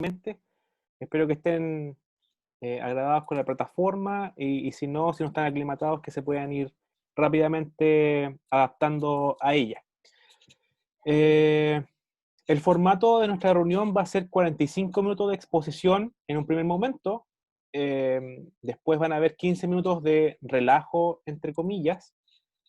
Espero que estén agradados con la plataforma y si no están aclimatados, que se puedan ir rápidamente adaptando a ella. El formato de nuestra reunión va a ser 45 minutos de exposición en un primer momento. Después van a haber 15 minutos de relajo, entre comillas.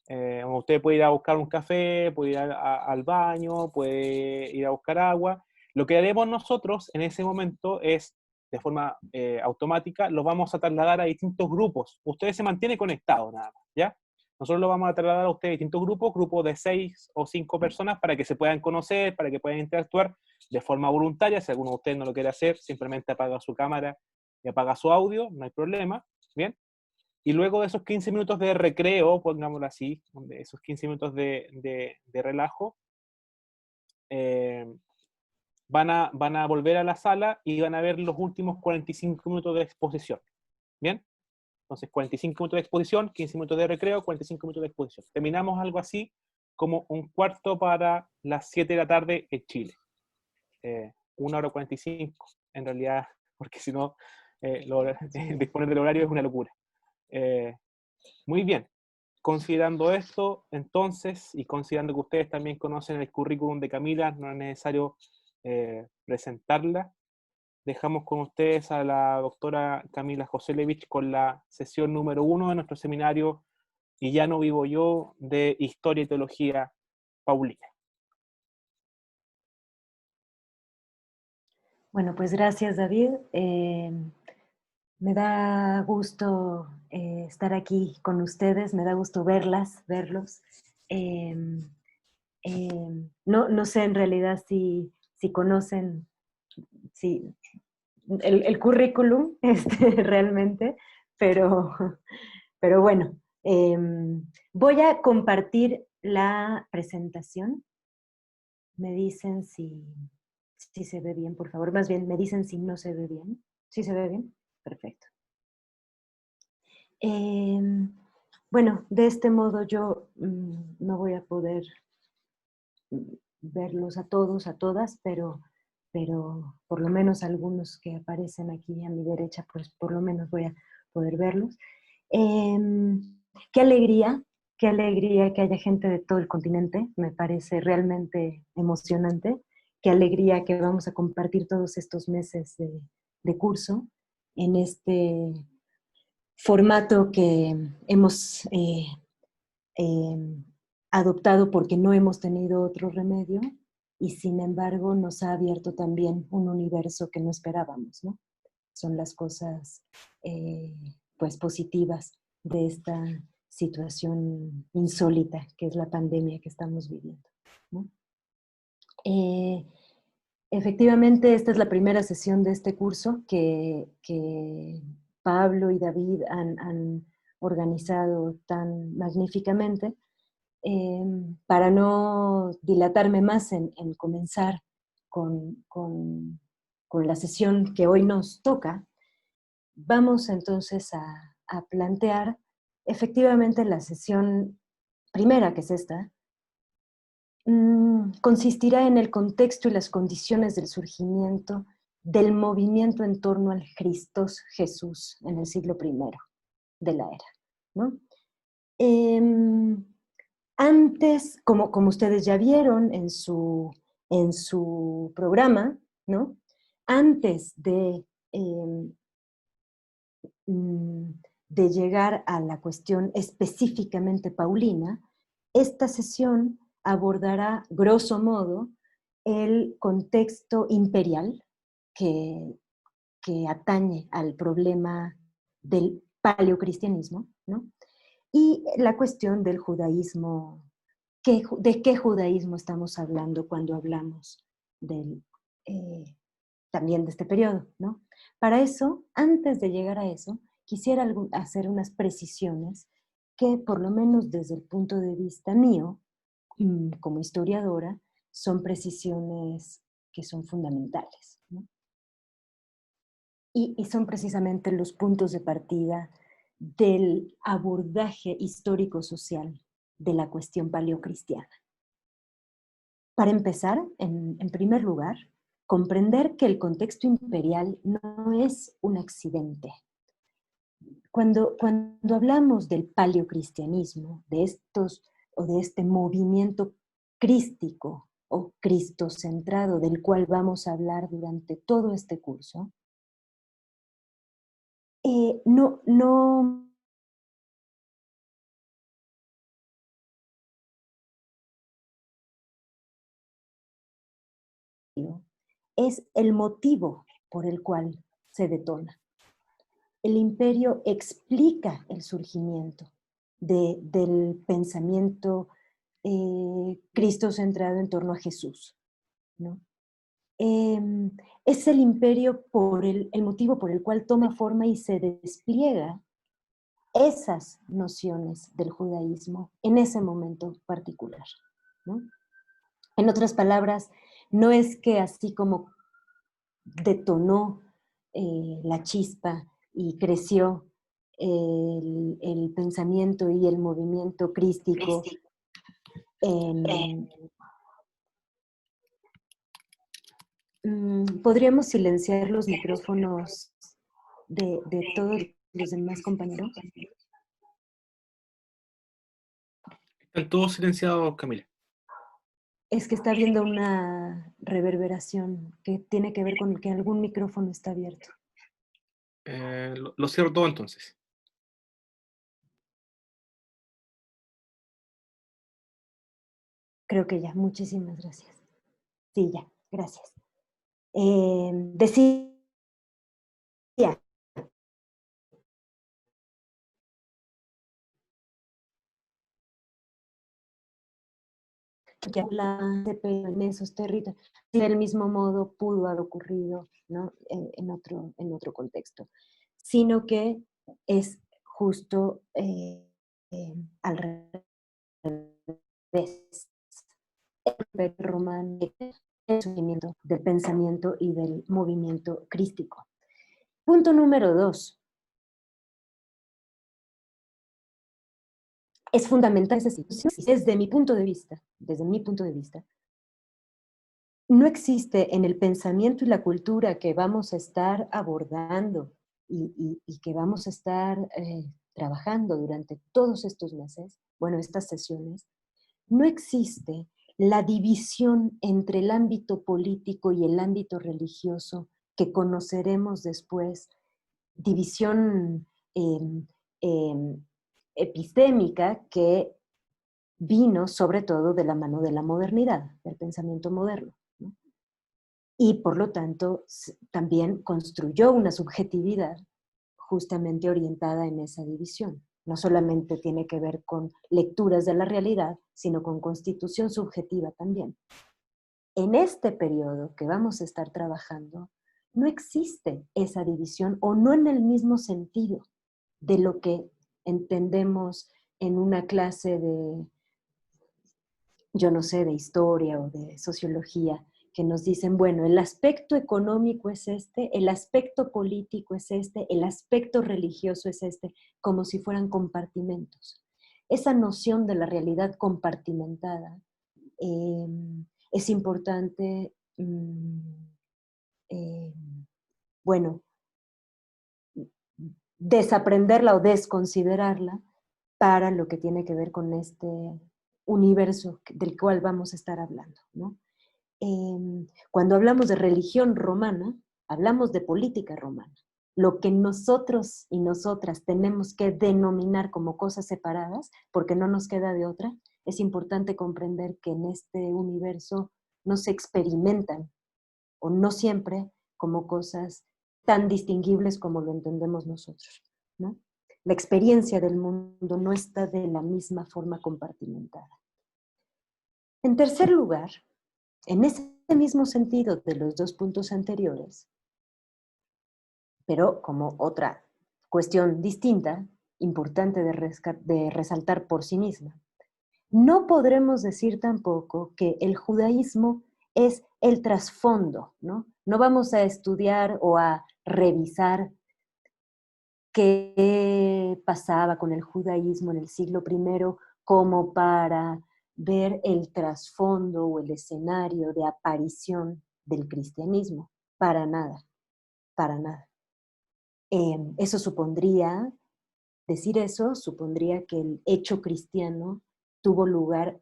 Usted puede ir a buscar un café, puede ir al baño, puede ir a buscar agua. Lo que haremos nosotros en ese momento es, de forma automática, los vamos a trasladar a distintos grupos. Ustedes se mantienen conectados nada más, ¿ya? Nosotros los vamos a trasladar a ustedes a distintos grupos de 6 o 5 personas para que se puedan conocer, para que puedan interactuar de forma voluntaria. Si alguno de ustedes no lo quiere hacer, simplemente apaga su cámara y apaga su audio, no hay problema, ¿bien? Y luego de esos 15 minutos de recreo, pongámoslo así, de esos 15 minutos de relajo, van a volver a la sala y van a ver los últimos 45 minutos de exposición. ¿Bien? Entonces, 45 minutos de exposición, 15 minutos de recreo, 45 minutos de exposición. Terminamos algo así como un cuarto para las 7 de la tarde en Chile. 1 hora 45, en realidad, porque si no, disponer del horario es una locura. Muy bien. Considerando esto, entonces, y considerando que ustedes también conocen el currículum de Camila, no es necesario presentarla, dejamos con ustedes a la doctora Camila Joselevich con la sesión número 1 de nuestro seminario Y ya no vivo yo, de Historia y Teología Paulina. Bueno, pues gracias, David. Me da gusto estar aquí con ustedes, me da gusto verlos. No sé en realidad si conocen el currículum realmente, pero bueno, voy a compartir la presentación. Me dicen si se ve bien, por favor. Más bien, me dicen si no se ve bien. ¿Sí se ve bien? Perfecto. Bueno, de este modo yo no voy a poder verlos a todos, a todas, pero por lo menos algunos que aparecen aquí a mi derecha, pues por lo menos voy a poder verlos. Qué alegría que haya gente de todo el continente, me parece realmente emocionante. Qué alegría que vamos a compartir todos estos meses de curso en este formato que hemos adoptado porque no hemos tenido otro remedio y sin embargo nos ha abierto también un universo que no esperábamos, ¿no? Son las cosas pues positivas de esta situación insólita que es la pandemia que estamos viviendo, ¿no? Efectivamente, esta es la primera sesión de este curso que Pablo y David han organizado tan magníficamente. Para no dilatarme más en comenzar con la sesión que hoy nos toca, vamos entonces a plantear efectivamente la sesión primera, que es esta, consistirá en el contexto y las condiciones del surgimiento del movimiento en torno al Christos Jesús en el siglo I de la era, ¿no? Antes, como ustedes ya vieron en su programa, ¿no? Antes de llegar a la cuestión específicamente paulina, esta sesión abordará, grosso modo, el contexto imperial que atañe al problema del paleocristianismo, ¿no? Y la cuestión del judaísmo, ¿de qué judaísmo estamos hablando cuando hablamos también de este periodo, ¿no? Para eso, antes de llegar a eso, quisiera hacer unas precisiones que, por lo menos desde el punto de vista mío, como historiadora, son precisiones que son fundamentales, ¿no? Y son precisamente los puntos de partida del abordaje histórico-social de la cuestión paleocristiana. Para empezar, en primer lugar, comprender que el contexto imperial no es un accidente. Cuando hablamos del paleocristianismo, de estos o de este movimiento crístico o cristocentrado del cual vamos a hablar durante todo este curso, no es el motivo por el cual se detona. El imperio explica el surgimiento del pensamiento cristocentrado en torno a Jesús, ¿no? Es el imperio por el motivo por el cual toma forma y se despliega esas nociones del judaísmo en ese momento particular, ¿no? En otras palabras, no es que así como detonó la chispa y creció el pensamiento y el movimiento crístico en... ¿Podríamos silenciar los micrófonos de todos los demás compañeros? Están todos silenciados, Camila. Es que está habiendo una reverberación que tiene que ver con que algún micrófono está abierto. Lo cierro todo entonces. Creo que ya, muchísimas gracias. Sí, ya, gracias. Decía que en esos territorios, del mismo modo pudo haber ocurrido, ¿no? En otro contexto, sino que es justo al revés. El Imperio Romano, el surgimiento del pensamiento y del movimiento crístico. Punto número 2. Es fundamental esa situación. Desde mi punto de vista, no existe en el pensamiento y la cultura que vamos a estar abordando y que vamos a estar trabajando durante todos estos meses, bueno, estas sesiones, no existe la división entre el ámbito político y el ámbito religioso que conoceremos después, división eh, epistémica que vino sobre todo de la mano de la modernidad, del pensamiento moderno, ¿no? Y por lo tanto también construyó una subjetividad justamente orientada en esa división. No solamente tiene que ver con lecturas de la realidad, sino con constitución subjetiva también. En este periodo que vamos a estar trabajando, no existe esa división o no en el mismo sentido de lo que entendemos en una clase de, yo no sé, de historia o de sociología, que nos dicen, bueno, el aspecto económico es este, el aspecto político es este, el aspecto religioso es este, como si fueran compartimentos. Esa noción de la realidad compartimentada es importante, bueno, desaprenderla o desconsiderarla para lo que tiene que ver con este universo del cual vamos a estar hablando, ¿no? Cuando hablamos de religión romana, hablamos de política romana. Lo que nosotros y nosotras tenemos que denominar como cosas separadas, porque no nos queda de otra, es importante comprender que en este universo no se experimentan, o no siempre, como cosas tan distinguibles como lo entendemos nosotros, ¿no? La experiencia del mundo no está de la misma forma compartimentada. En tercer lugar, en ese mismo sentido de los dos puntos anteriores, pero como otra cuestión distinta, importante de resaltar por sí misma, no podremos decir tampoco que el judaísmo es el trasfondo, ¿no? No vamos a estudiar o a revisar qué pasaba con el judaísmo en el siglo I como para ver el trasfondo o el escenario de aparición del cristianismo, para nada, para nada. Eso supondría, decir eso supondría que el hecho cristiano tuvo lugar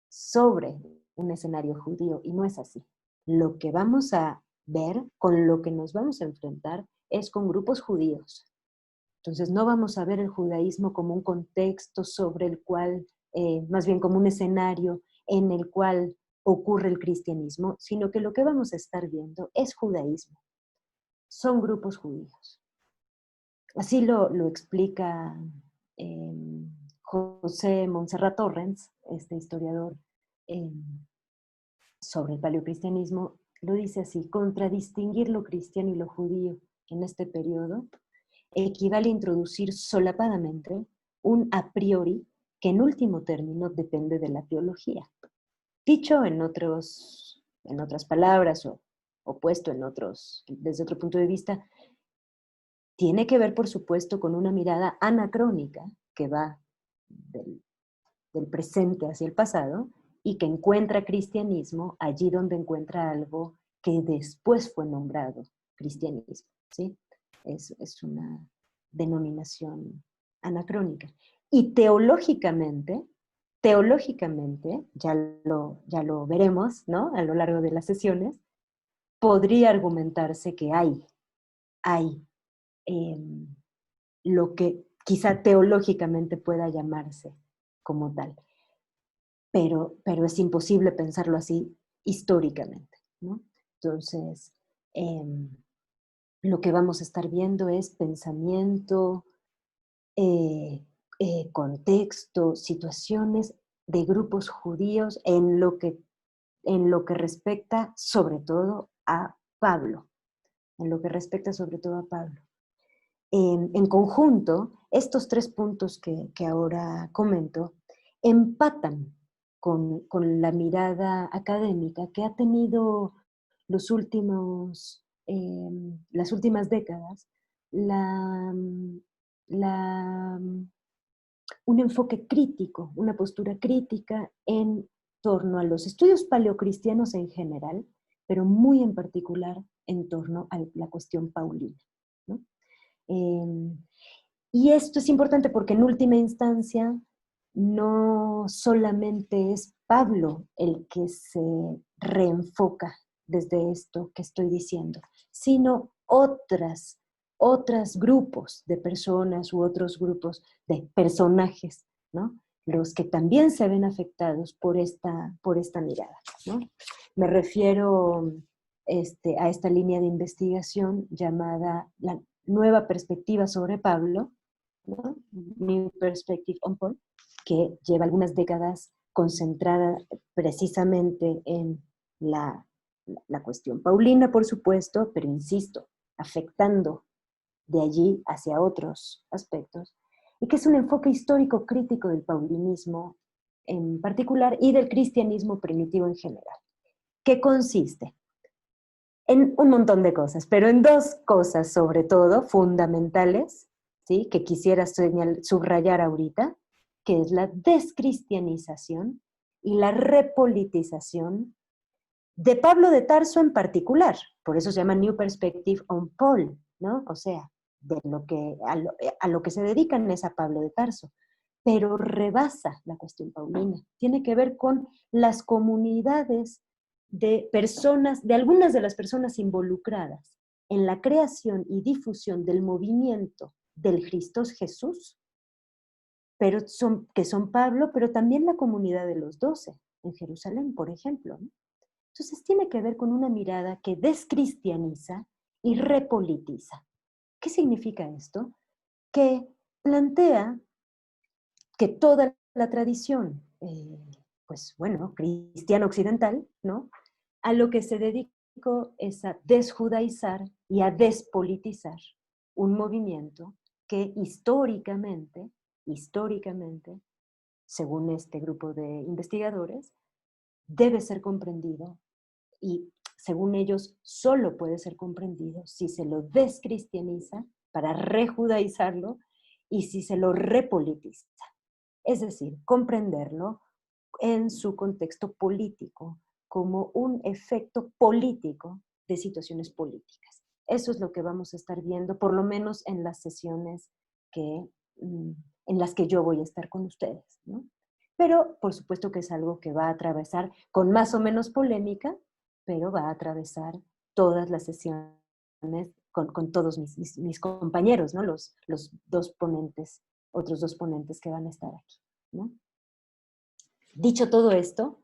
sobre un escenario judío, y no es así. Lo que vamos a ver, con lo que nos vamos a enfrentar, es con grupos judíos. Entonces no vamos a ver el judaísmo como un contexto sobre el cual, más bien como un escenario en el cual ocurre el cristianismo, sino que lo que vamos a estar viendo es judaísmo. Son grupos judíos. Así lo explica José Montserrat Torrens, este historiador eh, sobre el paleocristianismo, lo dice así: contradistinguir lo cristiano y lo judío en este periodo equivale a introducir solapadamente un a priori que en último término depende de la teología. Dicho en otras palabras o puesto desde otro punto de vista, tiene que ver, por supuesto, con una mirada anacrónica que va del presente hacia el pasado y que encuentra cristianismo allí donde encuentra algo que después fue nombrado cristianismo, ¿sí? Es una denominación anacrónica. Y teológicamente, ya lo veremos, ¿no?, a lo largo de las sesiones, podría argumentarse que hay lo que quizá teológicamente pueda llamarse como tal. Pero es imposible pensarlo así históricamente, ¿no? Entonces, lo que vamos a estar viendo es pensamiento, contexto, situaciones de grupos judíos en lo que respecta sobre todo a Pablo, En conjunto, estos 3 puntos que ahora comento empatan con la mirada académica que ha tenido las últimas décadas, la, un enfoque crítico, una postura crítica en torno a los estudios paleocristianos en general, pero muy en particular en torno a la cuestión paulina, ¿no? Y esto es importante porque en última instancia no solamente es Pablo el que se reenfoca desde esto que estoy diciendo, sino otros grupos de personas u otros grupos de personajes, ¿no?, los que también se ven afectados por esta mirada, ¿no? Me refiero a esta línea de investigación llamada la nueva perspectiva sobre Pablo, ¿no?, New Perspective on Paul, que lleva algunas décadas concentrada precisamente en la cuestión paulina, por supuesto, pero insisto, afectando de allí hacia otros aspectos, y que es un enfoque histórico crítico del paulinismo en particular y del cristianismo primitivo en general, que consiste en un montón de cosas, pero en 2 cosas sobre todo fundamentales, ¿sí?, que quisiera subrayar ahorita, que es la descristianización y la repolitización de Pablo de Tarso en particular. Por eso se llama New Perspective on Paul, ¿no? O sea, a lo que se dedican es a Pablo de Tarso, pero rebasa la cuestión paulina. Tiene que ver con las comunidades de personas, de algunas de las personas involucradas en la creación y difusión del movimiento del Christos Jesús, que son Pablo, pero también la comunidad de los 12 en Jerusalén, por ejemplo, ¿no? Entonces tiene que ver con una mirada que descristianiza y repolitiza. ¿Qué significa esto? Que plantea que toda la tradición, pues bueno, cristiana occidental, ¿no?, a lo que se dedicó es a desjudaizar y a despolitizar un movimiento que históricamente, según este grupo de investigadores, debe ser comprendido y, según ellos, solo puede ser comprendido si se lo descristianiza para rejudaizarlo y si se lo repolitiza. Es decir, comprenderlo en su contexto político, como un efecto político de situaciones políticas. Eso es lo que vamos a estar viendo, por lo menos en las sesiones en las que yo voy a estar con ustedes, ¿no? Pero por supuesto que es algo que va a atravesar con más o menos polémica, pero va a atravesar todas las sesiones con todos mis compañeros, ¿no? Los dos ponentes, otros dos ponentes que van a estar aquí, ¿no? Dicho todo esto,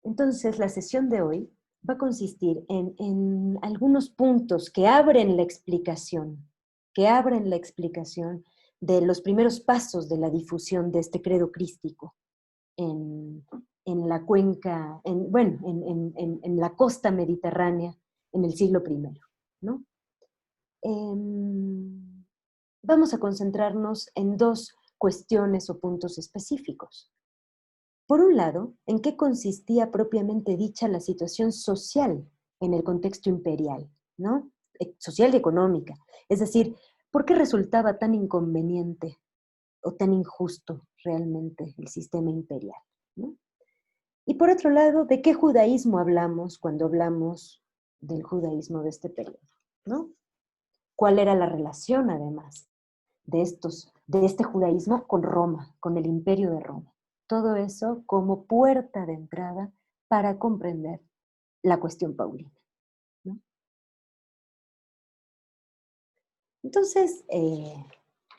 entonces la sesión de hoy va a consistir en algunos puntos que abren la explicación de los primeros pasos de la difusión de este credo crístico en la cuenca, en la costa mediterránea en el siglo I, ¿no? Vamos a concentrarnos en dos cuestiones o puntos específicos. Por un lado, ¿en qué consistía propiamente dicha la situación social en el contexto imperial, ¿no? Social y económica? Es decir, ¿por qué resultaba tan inconveniente o tan injusto realmente el sistema imperial, ¿no? Y por otro lado, ¿de qué judaísmo hablamos cuando hablamos del judaísmo de este periodo, ¿no? ¿Cuál era la relación, además, de este judaísmo con Roma, con el imperio de Roma? Todo eso como puerta de entrada para comprender la cuestión paulina, ¿no? Entonces,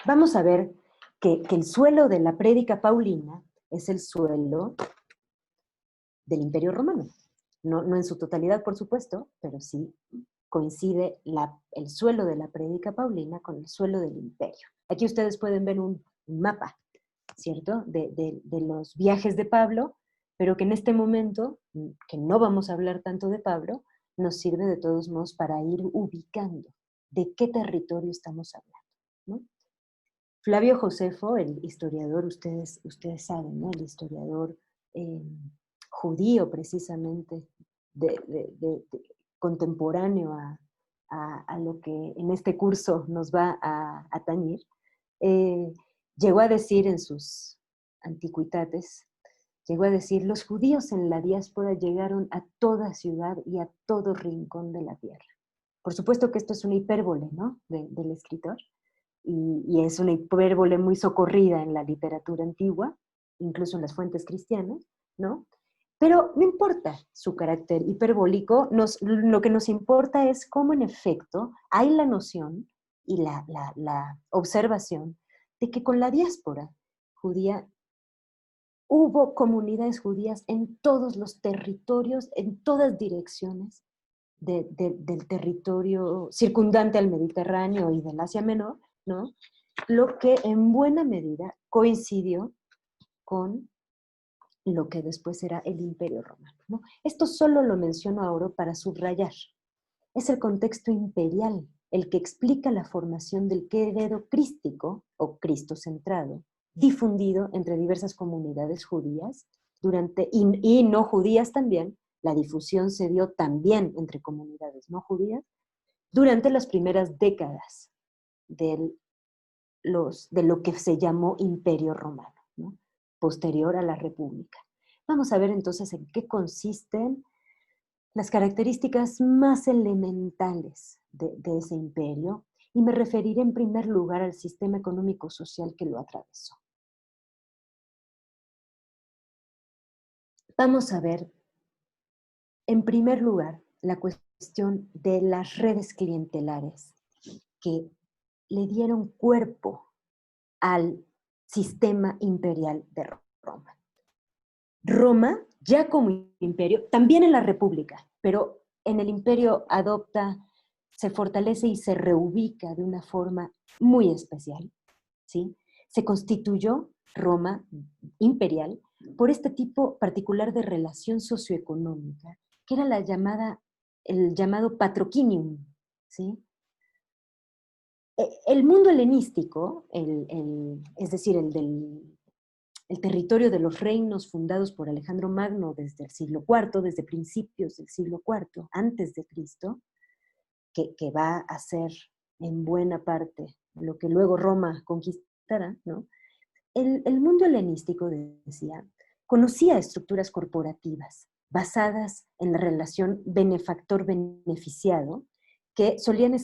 vamos a ver que el suelo de la prédica paulina es el suelo del Imperio Romano. No en su totalidad, por supuesto, pero sí coincide el suelo de la prédica paulina con el suelo del imperio. Aquí ustedes pueden ver un mapa, ¿cierto? De los viajes de Pablo, pero que en este momento, que no vamos a hablar tanto de Pablo, nos sirve de todos modos para ir ubicando de qué territorio estamos hablando, ¿no? Flavio Josefo, el historiador, ustedes saben, ¿no? El historiador judío precisamente, contemporáneo a lo que en este curso nos va a atañir, llegó a decir en sus Antiquitates, llegó a decir, los judíos en la diáspora llegaron a toda ciudad y a todo rincón de la tierra. Por supuesto que esto es una hipérbole, ¿no? Del escritor, y es una hipérbole muy socorrida en la literatura antigua, incluso en las fuentes cristianas, ¿no? Pero no importa su carácter hiperbólico, lo que nos importa es cómo en efecto hay la noción y la observación de que con la diáspora judía hubo comunidades judías en todos los territorios, en todas direcciones del territorio circundante al Mediterráneo y del Asia Menor, ¿no? Lo que en buena medida coincidió con lo que después era el Imperio Romano, ¿no? Esto solo lo menciono ahora para subrayar. Es el contexto imperial el que explica la formación del credo crístico o cristocentrado, difundido entre diversas comunidades judías y no judías también. La difusión se dio también entre comunidades no judías durante las primeras décadas de lo que se llamó Imperio Romano, ¿no? Posterior a la República. Vamos a ver entonces en qué consisten las características más elementales de ese imperio, y me referiré en primer lugar al sistema económico-social que lo atravesó. Vamos a ver, en primer lugar, la cuestión de las redes clientelares que le dieron cuerpo al sistema imperial de Roma. Roma, ya como imperio, también en la República, pero en el imperio se fortalece y se reubica de una forma muy especial, ¿sí? Se constituyó Roma imperial por este tipo particular de relación socioeconómica, que era el llamado patrocinium, ¿sí? El mundo helenístico, es decir, el territorio de los reinos fundados por Alejandro Magno desde el siglo IV, desde principios del siglo IV, antes de Cristo, que va a ser en buena parte lo que luego Roma conquistará, ¿no? El mundo helenístico, decía, conocía estructuras corporativas basadas en la relación benefactor-beneficiado, que solían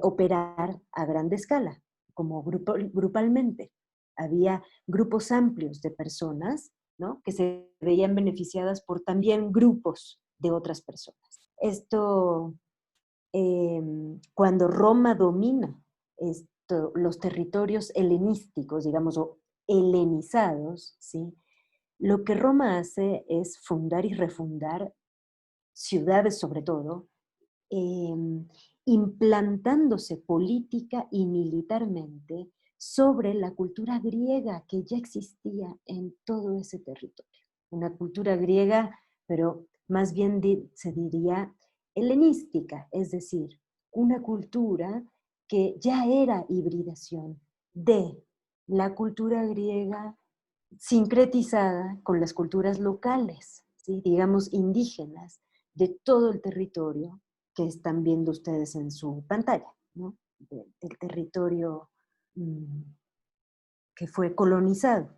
operar a grande escala, como grupalmente. Había grupos amplios de personas, ¿no?, que se veían beneficiadas por también grupos de otras personas. Esto, cuando Roma domina los territorios helenísticos, digamos, o helenizados, ¿sí?, lo que Roma hace es fundar y refundar ciudades, sobre todo, implantándose política y militarmente sobre la cultura griega que ya existía en todo ese territorio. Una cultura griega, pero más bien se diría helenística, es decir, una cultura que ya era hibridación de la cultura griega sincretizada con las culturas locales, ¿sí?, digamos indígenas, de todo el territorio que están viendo ustedes en su pantalla, ¿no?, del territorio que fue colonizado.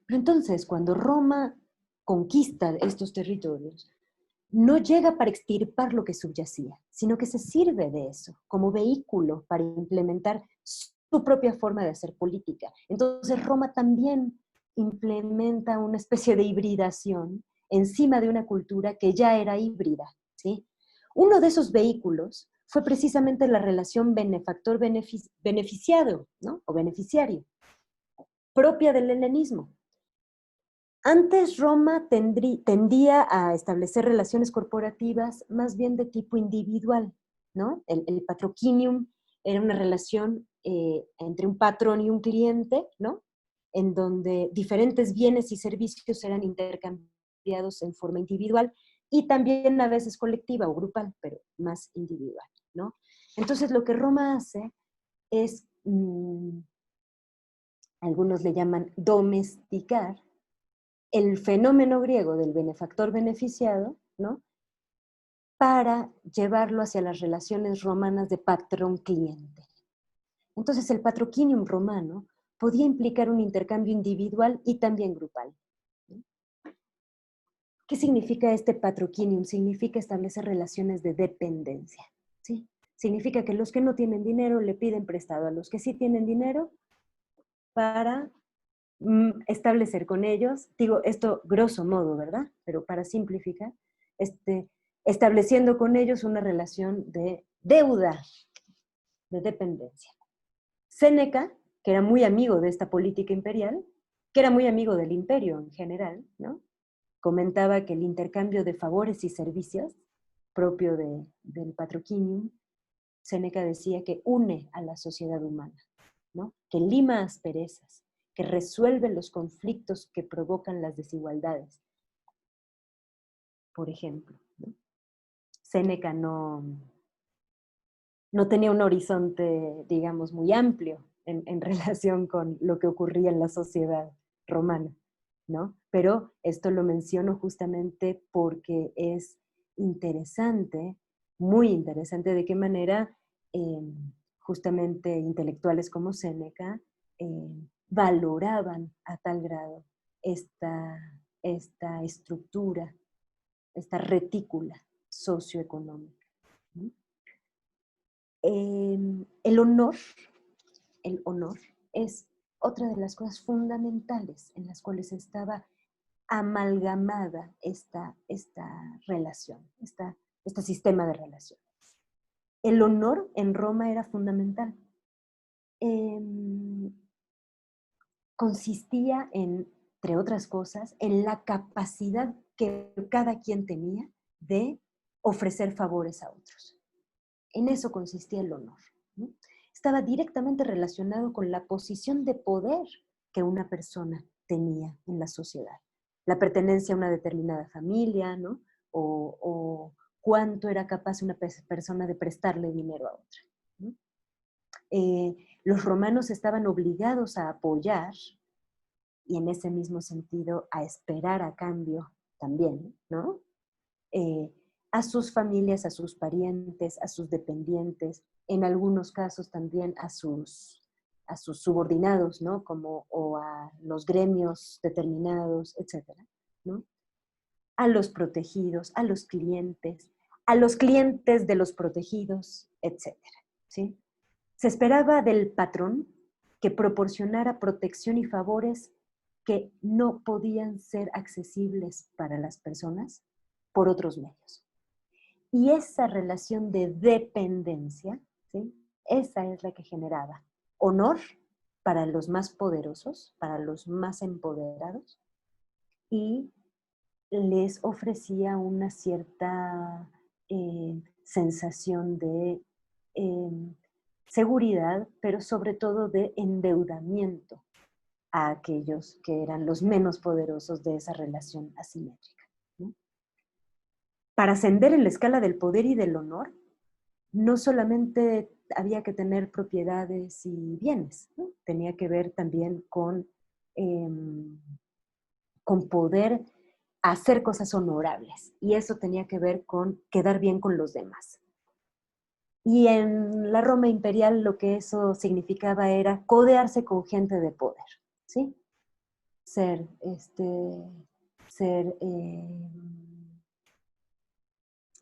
Pero entonces, cuando Roma conquista estos territorios, no llega para extirpar lo que subyacía, sino que se sirve de eso como vehículo para implementar su propia forma de hacer política. Entonces Roma también implementa una especie de hibridación encima de una cultura que ya era híbrida, ¿sí? Uno de esos vehículos fue precisamente la relación benefactor-beneficiado, ¿no?, o beneficiario, propia del helenismo. Antes Roma tendía a establecer relaciones corporativas más bien de tipo individual, ¿no? El patrocinium era una relación entre un patrón y un cliente, ¿no?, en donde diferentes bienes y servicios eran intercambiados en forma individual y también a veces colectiva o grupal, pero más individual, ¿no? Entonces lo que Roma hace es, algunos le llaman domesticar, el fenómeno griego del benefactor beneficiado, ¿no?, para llevarlo hacia las relaciones romanas de patrón-cliente. Entonces el patrocinium romano podía implicar un intercambio individual y también grupal, ¿no? ¿Qué significa este patrocinium? Significa establecer relaciones de dependencia, ¿sí? Significa que los que no tienen dinero le piden prestado a los que sí tienen dinero para establecer con ellos, digo esto grosso modo, ¿verdad?, pero para simplificar, estableciendo con ellos una relación de deuda, de dependencia. Séneca, que era muy amigo de esta política imperial, que era muy amigo del imperio en general, ¿no?, comentaba que el intercambio de favores y servicios propio del patrocinium, Séneca decía que une a la sociedad humana, ¿no?, que lima asperezas, que resuelve los conflictos que provocan las desigualdades. Por ejemplo, ¿no? Séneca no tenía un horizonte, digamos, muy amplio en relación con lo que ocurría en la sociedad romana, ¿no? Pero esto lo menciono justamente porque es interesante, muy interesante, de qué manera justamente intelectuales como Séneca valoraban a tal grado esta estructura, esta retícula socioeconómica, ¿no? El honor es otra de las cosas fundamentales en las cuales estaba amalgamada esta relación, este sistema de relaciones. El honor en Roma era fundamental. Consistía entre otras cosas, en la capacidad que cada quien tenía de ofrecer favores a otros. En eso consistía el honor, ¿no? Estaba directamente relacionado con la posición de poder que una persona tenía en la sociedad. La pertenencia a una determinada familia, ¿no?, o cuánto era capaz una persona de prestarle dinero a otra, ¿no? Los romanos estaban obligados a apoyar y en ese mismo sentido a esperar a cambio también, ¿no?, a sus familias, a sus parientes, a sus dependientes, en algunos casos también a sus subordinados, ¿no?, o a los gremios determinados, etcétera, ¿no? a los protegidos, a los clientes de los protegidos, etcétera, ¿sí? Se esperaba del patrón que proporcionara protección y favores que no podían ser accesibles para las personas por otros medios. Y esa relación de dependencia, ¿sí? Esa es la que generaba honor para los más poderosos, para los más empoderados, y les ofrecía una cierta sensación de seguridad, pero sobre todo de endeudamiento a aquellos que eran los menos poderosos de esa relación asimétrica, ¿no? Para ascender en la escala del poder y del honor, no solamente había que tener propiedades y bienes, ¿no? Tenía que ver también con poder hacer cosas honorables, y eso tenía que ver con quedar bien con los demás. Y en la Roma imperial lo que eso significaba era codearse con gente de poder, ¿sí? Ser,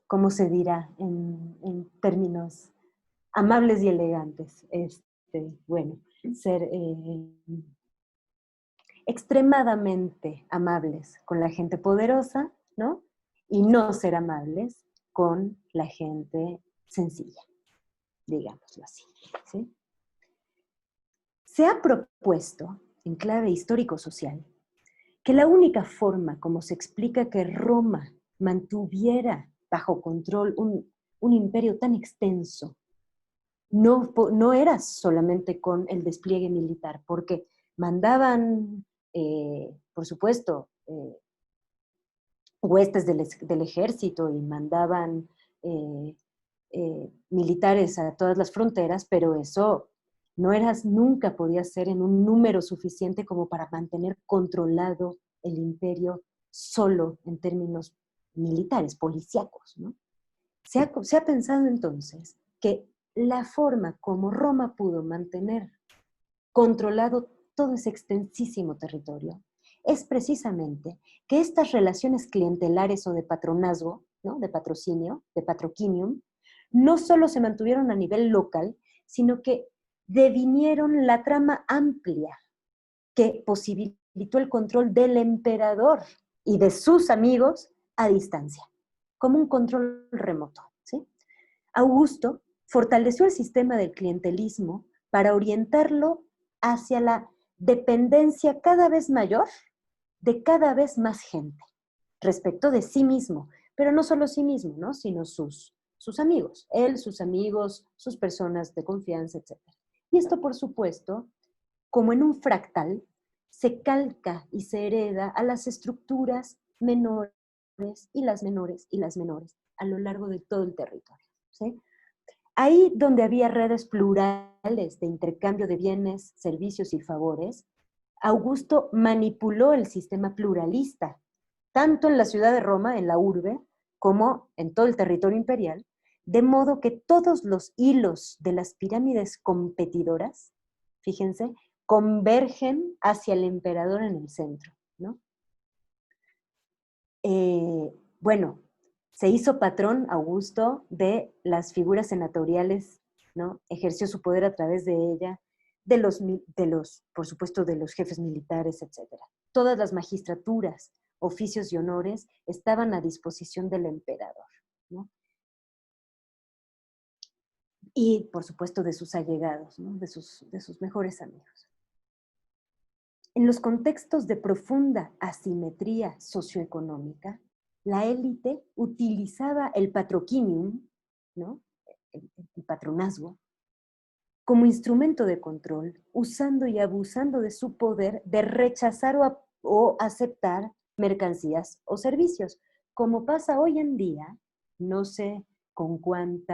¿cómo se dirá en términos amables y elegantes? Bueno, ser extremadamente amables con la gente poderosa, ¿no? Y no ser amables con la gente sencilla, digámoslo así, ¿sí? Se ha propuesto, en clave histórico-social, que la única forma como se explica que Roma mantuviera bajo control un imperio tan extenso no era solamente con el despliegue militar, porque mandaban, por supuesto, huestes del ejército y mandaban militares a todas las fronteras, pero eso nunca podía ser en un número suficiente como para mantener controlado el imperio solo en términos militares, policíacos, ¿no? Se ha pensado entonces que la forma como Roma pudo mantener controlado todo ese extensísimo territorio es precisamente que estas relaciones clientelares o de patronazgo, ¿no? De patrocinio, de patrocinium, no solo se mantuvieron a nivel local, sino que devinieron la trama amplia que posibilitó el control del emperador y de sus amigos a distancia, como un control remoto, ¿sí? Augusto fortaleció el sistema del clientelismo para orientarlo hacia la dependencia cada vez mayor de cada vez más gente respecto de sí mismo, pero no solo sí mismo, ¿no? Sino sus amigos, él, sus amigos, sus personas de confianza, etc. Y esto, por supuesto, como en un fractal, se calca y se hereda a las estructuras menores y las menores y las menores a lo largo de todo el territorio, ¿sí? Ahí donde había redes plurales de intercambio de bienes, servicios y favores, Augusto manipuló el sistema pluralista, tanto en la ciudad de Roma, en la urbe, como en todo el territorio imperial, de modo que todos los hilos de las pirámides competidoras, fíjense, convergen hacia el emperador en el centro, ¿no? Bueno, se hizo patrón Augusto de las figuras senatoriales, ¿no? Ejerció su poder a través de ella, por supuesto, de los jefes militares, etc. Todas las magistraturas, oficios y honores estaban a disposición del emperador, ¿no? Y, por supuesto, de sus allegados, ¿no? de sus mejores amigos. En los contextos de profunda asimetría socioeconómica, la élite utilizaba el patrocinium, ¿no? el patronazgo, como instrumento de control, usando y abusando de su poder de rechazar o aceptar mercancías o servicios. Como pasa hoy en día, no sé con cuán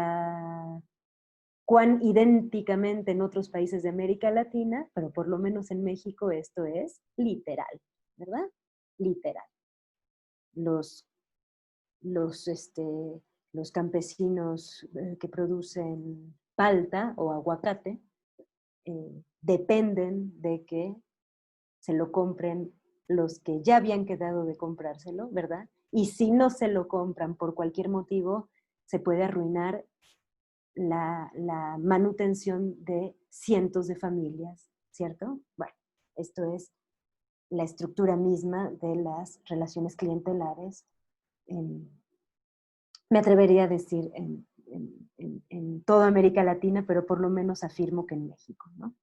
idénticamente en otros países de América Latina, pero por lo menos en México esto es literal, ¿verdad? Literal. Los, los, este, los campesinos que producen palta o aguacate dependen de que se lo compren los que ya habían quedado de comprárselo, ¿verdad? Y si no se lo compran por cualquier motivo, se puede arruinar la manutención de cientos de familias, ¿cierto? Bueno, esto es la estructura misma de las relaciones clientelares, me atrevería a decir en toda América Latina, pero por lo menos afirmo que en México, ¿no?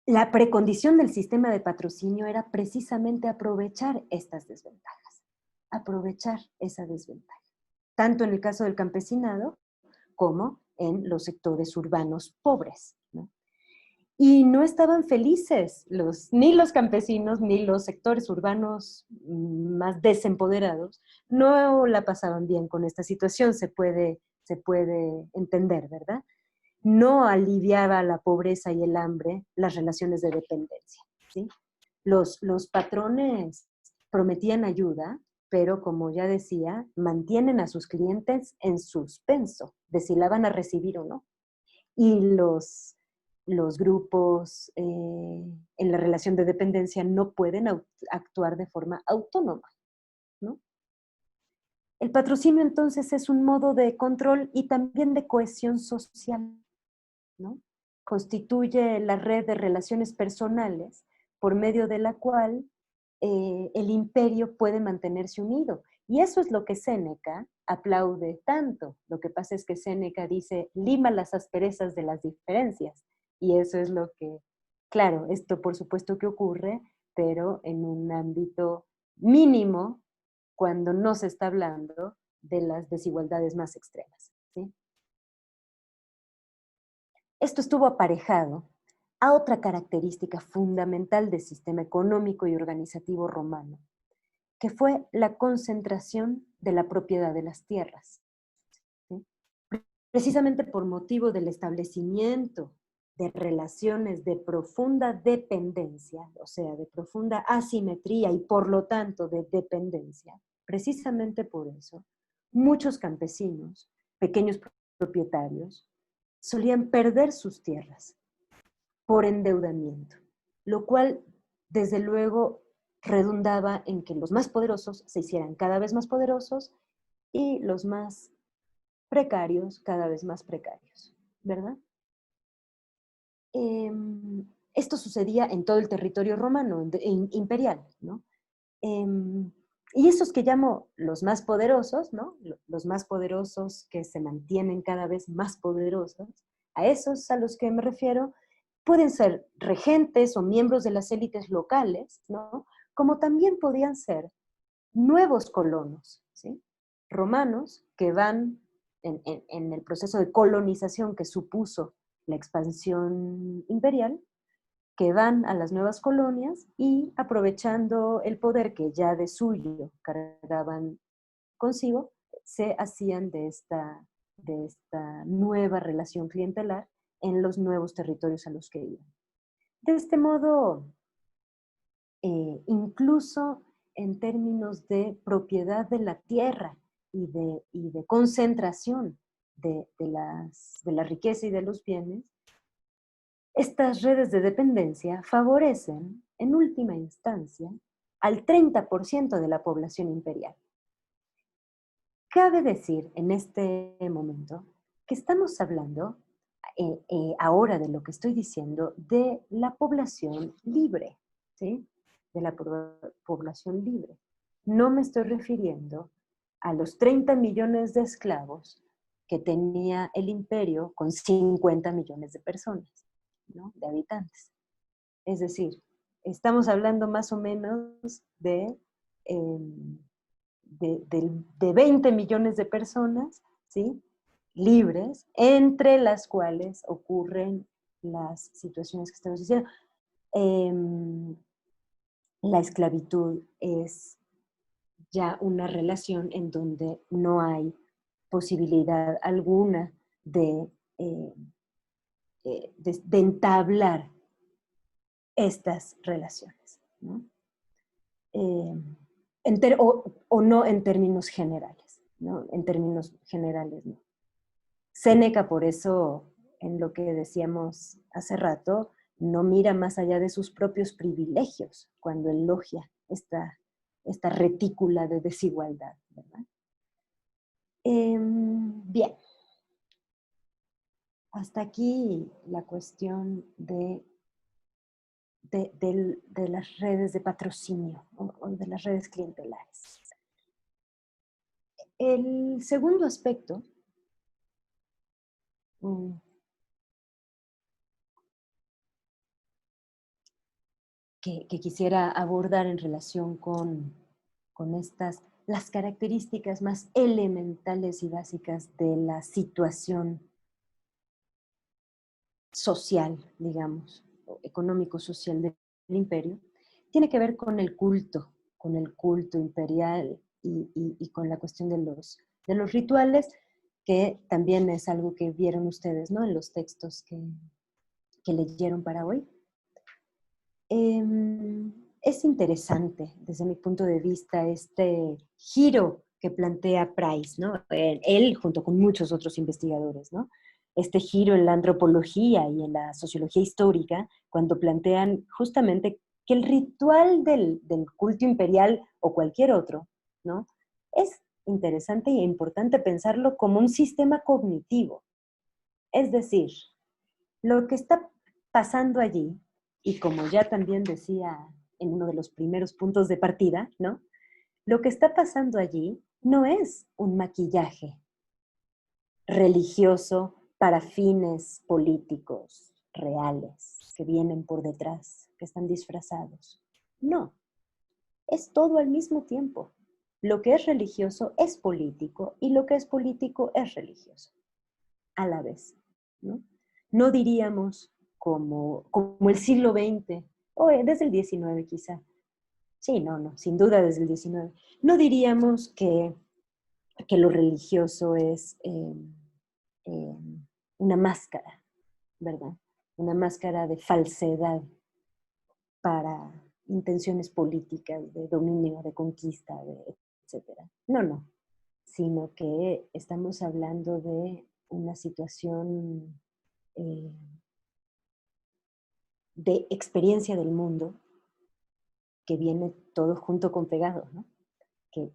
La precondición del sistema de patrocinio era precisamente aprovechar estas desventajas, aprovechar esa desventaja, tanto en el caso del campesinado como en los sectores urbanos pobres, ¿no? Y no estaban felices ni los campesinos ni los sectores urbanos más desempoderados, no la pasaban bien con esta situación, se puede entender, ¿verdad? No aliviaba la pobreza y el hambre las relaciones de dependencia, ¿sí? Los patrones prometían ayuda, pero como ya decía, mantienen a sus clientes en suspenso de si la van a recibir o no. Y los grupos en la relación de dependencia no pueden actuar de forma autónoma, ¿no? El patrocinio entonces es un modo de control y también de cohesión social, ¿no? Constituye la red de relaciones personales por medio de la cual el imperio puede mantenerse unido. Y eso es lo que Séneca aplaude tanto. Lo que pasa es que Séneca dice, lima las asperezas de las diferencias. Y eso es lo que, claro, esto por supuesto que ocurre, pero en un ámbito mínimo cuando no se está hablando de las desigualdades más extremas, ¿sí? Esto estuvo aparejado a otra característica fundamental del sistema económico y organizativo romano, que fue la concentración de la propiedad de las tierras, ¿sí? Precisamente por motivo del establecimiento de relaciones de profunda dependencia, o sea, de profunda asimetría y por lo tanto de dependencia, precisamente por eso, muchos campesinos, pequeños propietarios, solían perder sus tierras por endeudamiento, lo cual desde luego redundaba en que los más poderosos se hicieran cada vez más poderosos y los más precarios cada vez más precarios, ¿verdad? Esto sucedía en todo el territorio romano, imperial, ¿no? Y esos que llamo los más poderosos, ¿no? Los más poderosos que se mantienen cada vez más poderosos, a esos a los que me refiero, pueden ser regentes o miembros de las élites locales, ¿no? Como también podían ser nuevos colonos, ¿sí? Romanos que van en el proceso de colonización que supuso la expansión imperial, que van a las nuevas colonias y aprovechando el poder que ya de suyo cargaban consigo, se hacían de esta nueva relación clientelar en los nuevos territorios a los que iban. De este modo, incluso en términos de propiedad de la tierra y de concentración de la riqueza y de los bienes, estas redes de dependencia favorecen, en última instancia, al 30% de la población imperial. Cabe decir en este momento que estamos hablando ahora de lo que estoy diciendo de la población libre, ¿sí? De la población libre. No me estoy refiriendo a los 30 millones de esclavos que tenía el imperio con 50 millones de personas, ¿no? De habitantes. Es decir, estamos hablando más o menos de 20 millones de personas, ¿sí? Libres, entre las cuales ocurren las situaciones que estamos diciendo. La esclavitud es ya una relación en donde no hay posibilidad alguna de entablar estas relaciones, ¿no? O no en términos generales, ¿no? En términos generales, no. Séneca, por eso, en lo que decíamos hace rato, no mira más allá de sus propios privilegios cuando elogia esta retícula de desigualdad, ¿verdad? Bien, hasta aquí la cuestión de las redes de patrocinio o de las redes clientelares. El segundo aspecto que quisiera abordar en relación con las características más elementales y básicas de la situación social, digamos, económico-social del imperio, tiene que ver con el culto imperial y con la cuestión de los rituales, que también es algo que vieron ustedes, ¿no? En los textos que leyeron para hoy. Es interesante, desde mi punto de vista, este giro que plantea Price, ¿no? Él junto con muchos otros investigadores, ¿no? Este giro en la antropología y en la sociología histórica, cuando plantean justamente que el ritual del culto imperial o cualquier otro, ¿no? Es interesante e importante pensarlo como un sistema cognitivo. Es decir, lo que está pasando allí, y como ya también decía en uno de los primeros puntos de partida, ¿no? Lo que está pasando allí no es un maquillaje religioso para fines políticos reales que vienen por detrás, que están disfrazados. No, es todo al mismo tiempo. Lo que es religioso es político y lo que es político es religioso, a la vez, ¿no? No diríamos como el siglo XX, o desde el XIX quizá. Sí, no, sin duda desde el XIX. No diríamos que lo religioso es una máscara, ¿verdad? Una máscara de falsedad para intenciones políticas, de dominio, de conquista, etcétera. No, sino que estamos hablando de una situación de experiencia del mundo que viene todo junto con pegado, ¿no? Que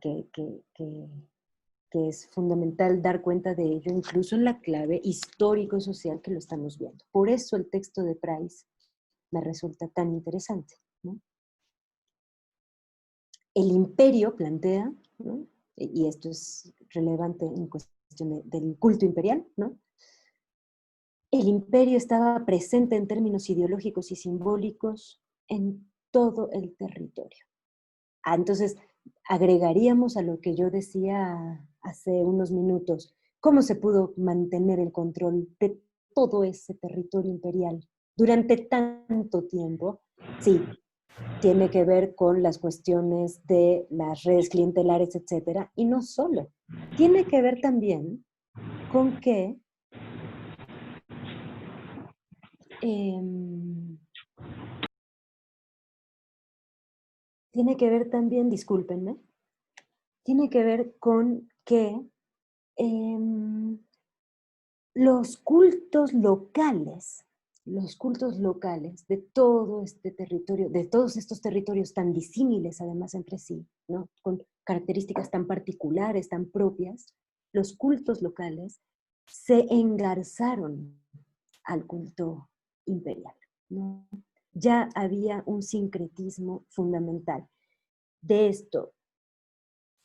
es fundamental dar cuenta de ello incluso en la clave histórico-social que lo estamos viendo. Por eso el texto de Price me resulta tan interesante, ¿no? El imperio plantea, ¿no? Y esto es relevante en cuestión del culto imperial, ¿no? El imperio estaba presente en términos ideológicos y simbólicos en todo el territorio. Entonces, agregaríamos a lo que yo decía hace unos minutos, cómo se pudo mantener el control de todo ese territorio imperial durante tanto tiempo. Sí, tiene que ver con las cuestiones de las redes clientelares, etcétera, y no solo. Tiene que ver también con que tiene que ver también, discúlpenme, tiene que ver con que los cultos locales de todo este territorio, de todos estos territorios tan disímiles además entre sí, ¿no? Con características tan particulares, tan propias, los cultos locales se engarzaron al culto imperial, ¿no? Ya había un sincretismo fundamental de esto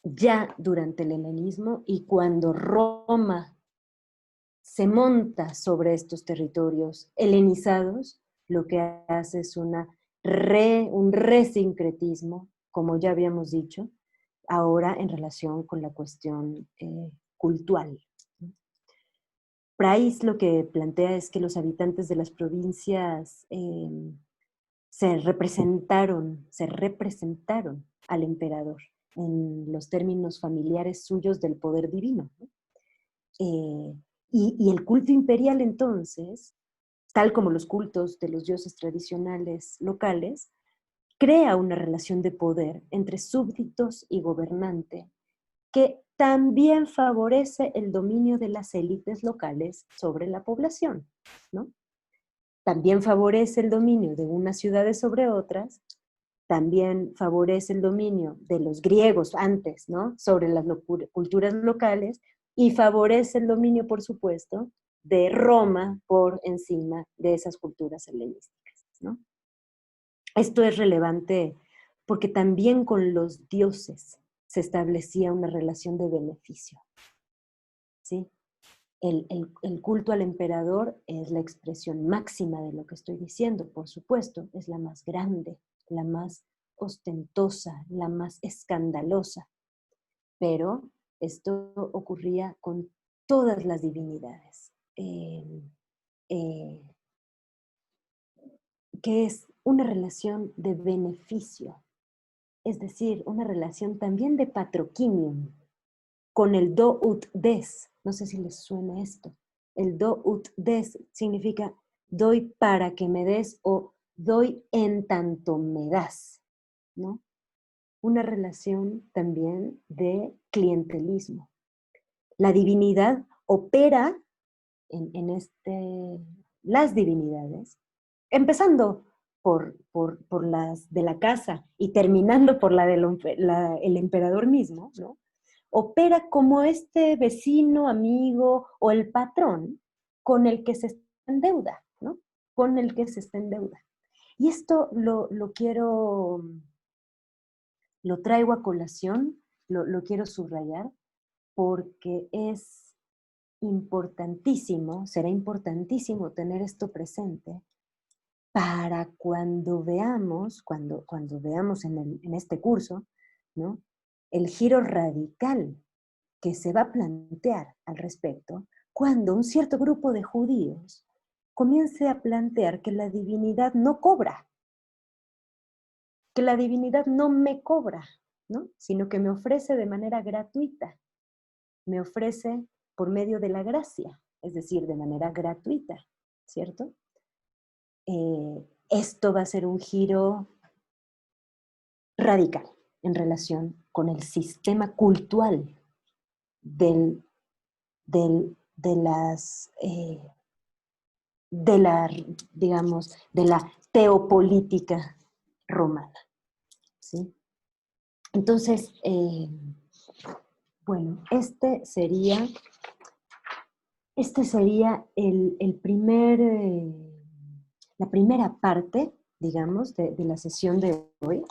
ya durante el helenismo y cuando Roma se monta sobre estos territorios helenizados, lo que hace es un resincretismo, como ya habíamos dicho, ahora en relación con la cuestión cultural. Price lo que plantea es que los habitantes de las provincias se representaron al emperador en los términos familiares suyos del poder divino, ¿no? Y el culto imperial entonces, tal como los cultos de los dioses tradicionales locales, crea una relación de poder entre súbditos y gobernante que también favorece el dominio de las élites locales sobre la población, ¿no? también favorece el dominio de unas ciudades sobre otras, también favorece el dominio de los griegos antes, ¿no? Sobre las culturas locales, y favorece el dominio, por supuesto, de Roma por encima de esas culturas helenísticas, ¿no? Esto es relevante porque también con los dioses se establecía una relación de beneficio, ¿sí? El culto al emperador es la expresión máxima de lo que estoy diciendo, por supuesto, es la más grande, la más ostentosa, la más escandalosa, pero esto ocurría con todas las divinidades, eh, que es una relación de beneficio, es decir, una relación también de patrocinium, con el do ut des. No sé si les suena esto. El do ut des significa doy para que me des o doy en tanto me das, ¿no? Una relación también de clientelismo. La divinidad opera las divinidades, empezando por las de la casa y terminando por el emperador mismo, ¿no? Opera como este vecino, amigo o el patrón con el que se está en deuda, ¿no? Con el que se está en deuda. Y esto lo traigo a colación, lo quiero subrayar, porque es importantísimo, será importantísimo tener esto presente para cuando veamos en este curso, ¿no? El giro radical que se va a plantear al respecto cuando un cierto grupo de judíos comience a plantear que la divinidad no cobra, que la divinidad no me cobra, ¿no? Sino que me ofrece de manera gratuita, me ofrece por medio de la gracia, es decir, de manera gratuita, ¿cierto? Esto va a ser un giro radical en relación con el sistema cultural del, de las, de la, digamos, de la teopolítica romana, ¿sí? Entonces, bueno, este sería la primera parte, digamos, de la sesión de hoy.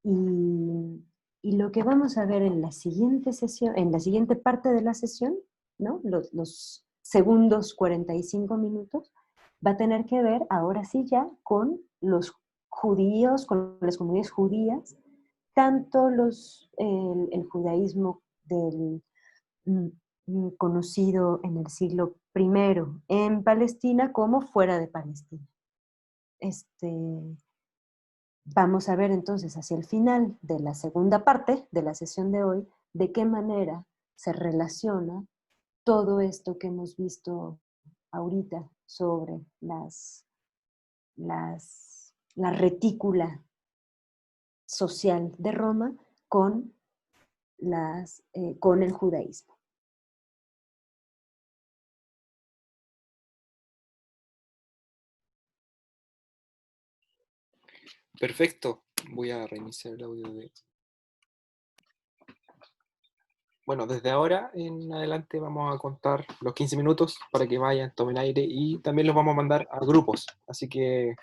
Y lo que vamos a ver en la siguiente sesión, en la siguiente parte de la sesión, ¿no? Los segundos 45 minutos, va a tener que ver ahora sí ya con los judíos, con las comunidades judías, tanto el judaísmo conocido en el siglo I en Palestina como fuera de Palestina. Vamos a ver entonces hacia el final de la segunda parte de la sesión de hoy de qué manera se relaciona todo esto que hemos visto ahorita sobre la retícula social de Roma con el judaísmo. Perfecto. Voy a reiniciar el audio de... Bueno, desde ahora en adelante vamos a contar los 15 minutos para que vayan, tomen aire y también los vamos a mandar a grupos. Así que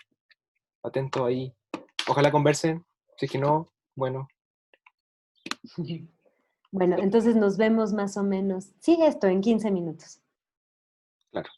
atento ahí. Ojalá conversen. Si es que no, bueno. Bueno, entonces nos vemos más o menos, sigue esto en 15 minutos. Claro.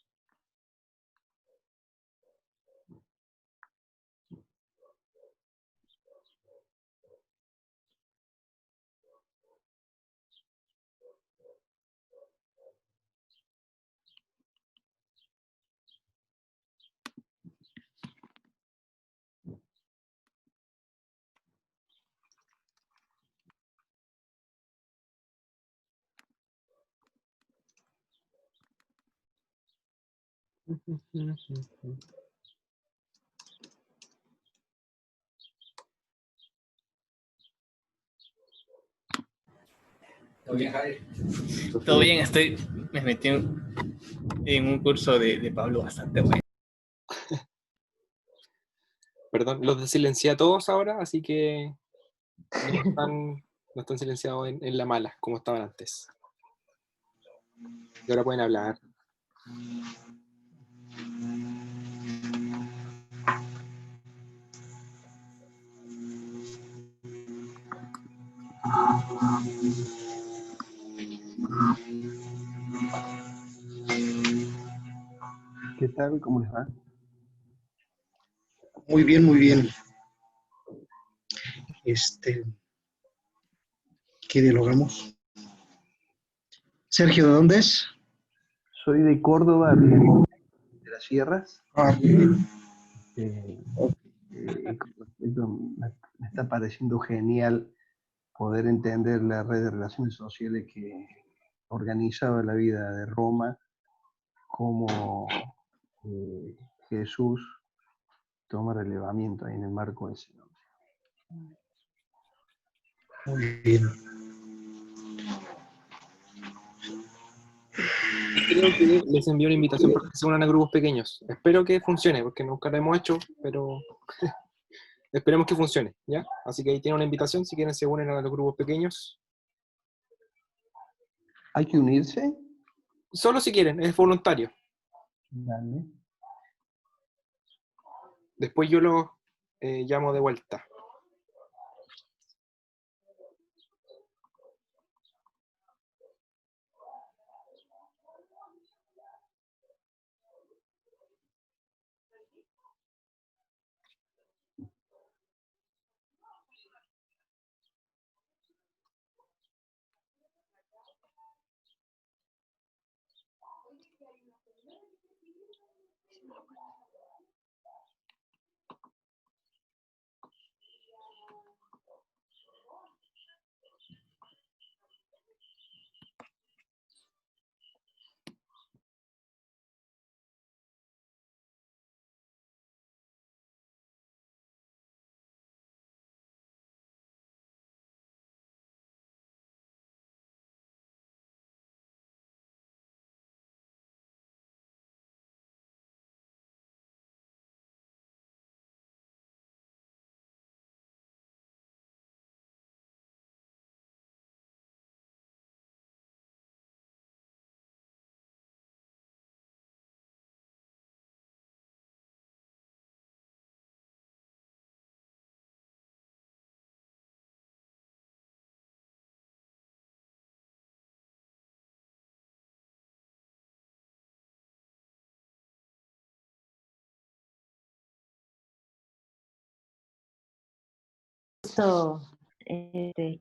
Todo bien, Javier. Todo bien, me metí en un curso de Pablo bastante bueno. Perdón, los desilencié a todos ahora, así que no están silenciados en la mala, como estaban antes. Y ahora pueden hablar. ¿Qué tal? ¿Cómo les va? Muy bien, muy bien. ¿Qué dialogamos? Sergio, ¿de dónde es? Soy de Córdoba, de las Sierras. Ah, muy bien. Con respecto, me está pareciendo genial poder entender la red de relaciones sociales que organizaba la vida de Roma, cómo Jesús toma relevamiento ahí en el marco de ese nombre. Muy bien. Creo que les envío una invitación para que se unan a grupos pequeños. Espero que funcione, porque nunca lo hemos hecho, pero esperemos que funcione, ¿ya? Así que ahí tienen una invitación, si quieren se unen a los grupos pequeños. ¿Hay que unirse? Solo si quieren, es voluntario. Dale. Después yo los llamo de vuelta.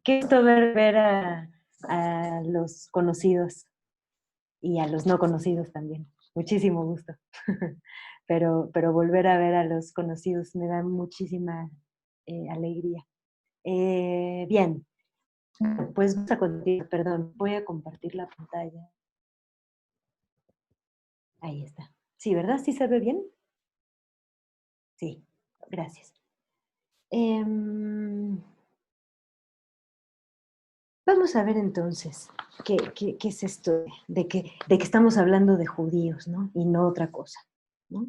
Qué gusto ver a los conocidos y a los no conocidos también. Muchísimo gusto. Pero volver a ver a los conocidos me da muchísima alegría. Bien, pues vamos a continuar, perdón, voy a compartir la pantalla. Ahí está. Sí, ¿verdad? ¿Sí se ve bien? Sí, gracias. Vamos a ver entonces qué es esto de que estamos hablando de judíos, ¿no? Y no otra cosa, ¿no?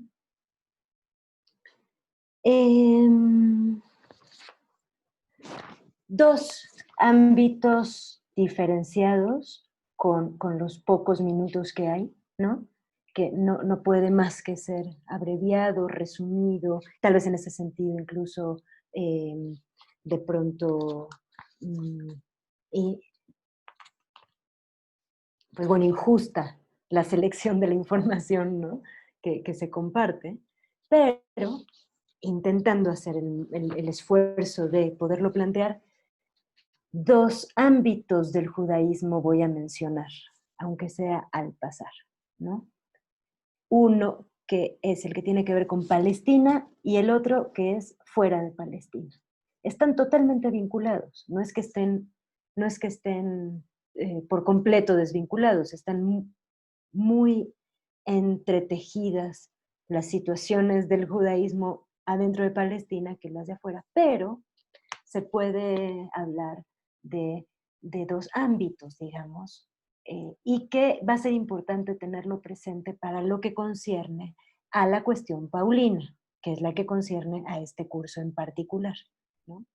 Dos ámbitos diferenciados con los pocos minutos que hay, ¿no? Que no puede más que ser abreviado, resumido, tal vez en ese sentido incluso de pronto y, pues bueno, injusta la selección de la información, ¿no? que se comparte, pero intentando hacer el esfuerzo de poderlo plantear, dos ámbitos del judaísmo voy a mencionar, aunque sea al pasar, ¿no? Uno que es el que tiene que ver con Palestina y el otro que es fuera de Palestina. Están totalmente vinculados, no es que estén por completo desvinculados, están muy entretejidas las situaciones del judaísmo adentro de Palestina que las de afuera, pero se puede hablar de, de dos ámbitos, digamos, y que va a ser importante tenerlo presente para lo que concierne a la cuestión paulina, que es la que concierne a este curso en particular, ¿no?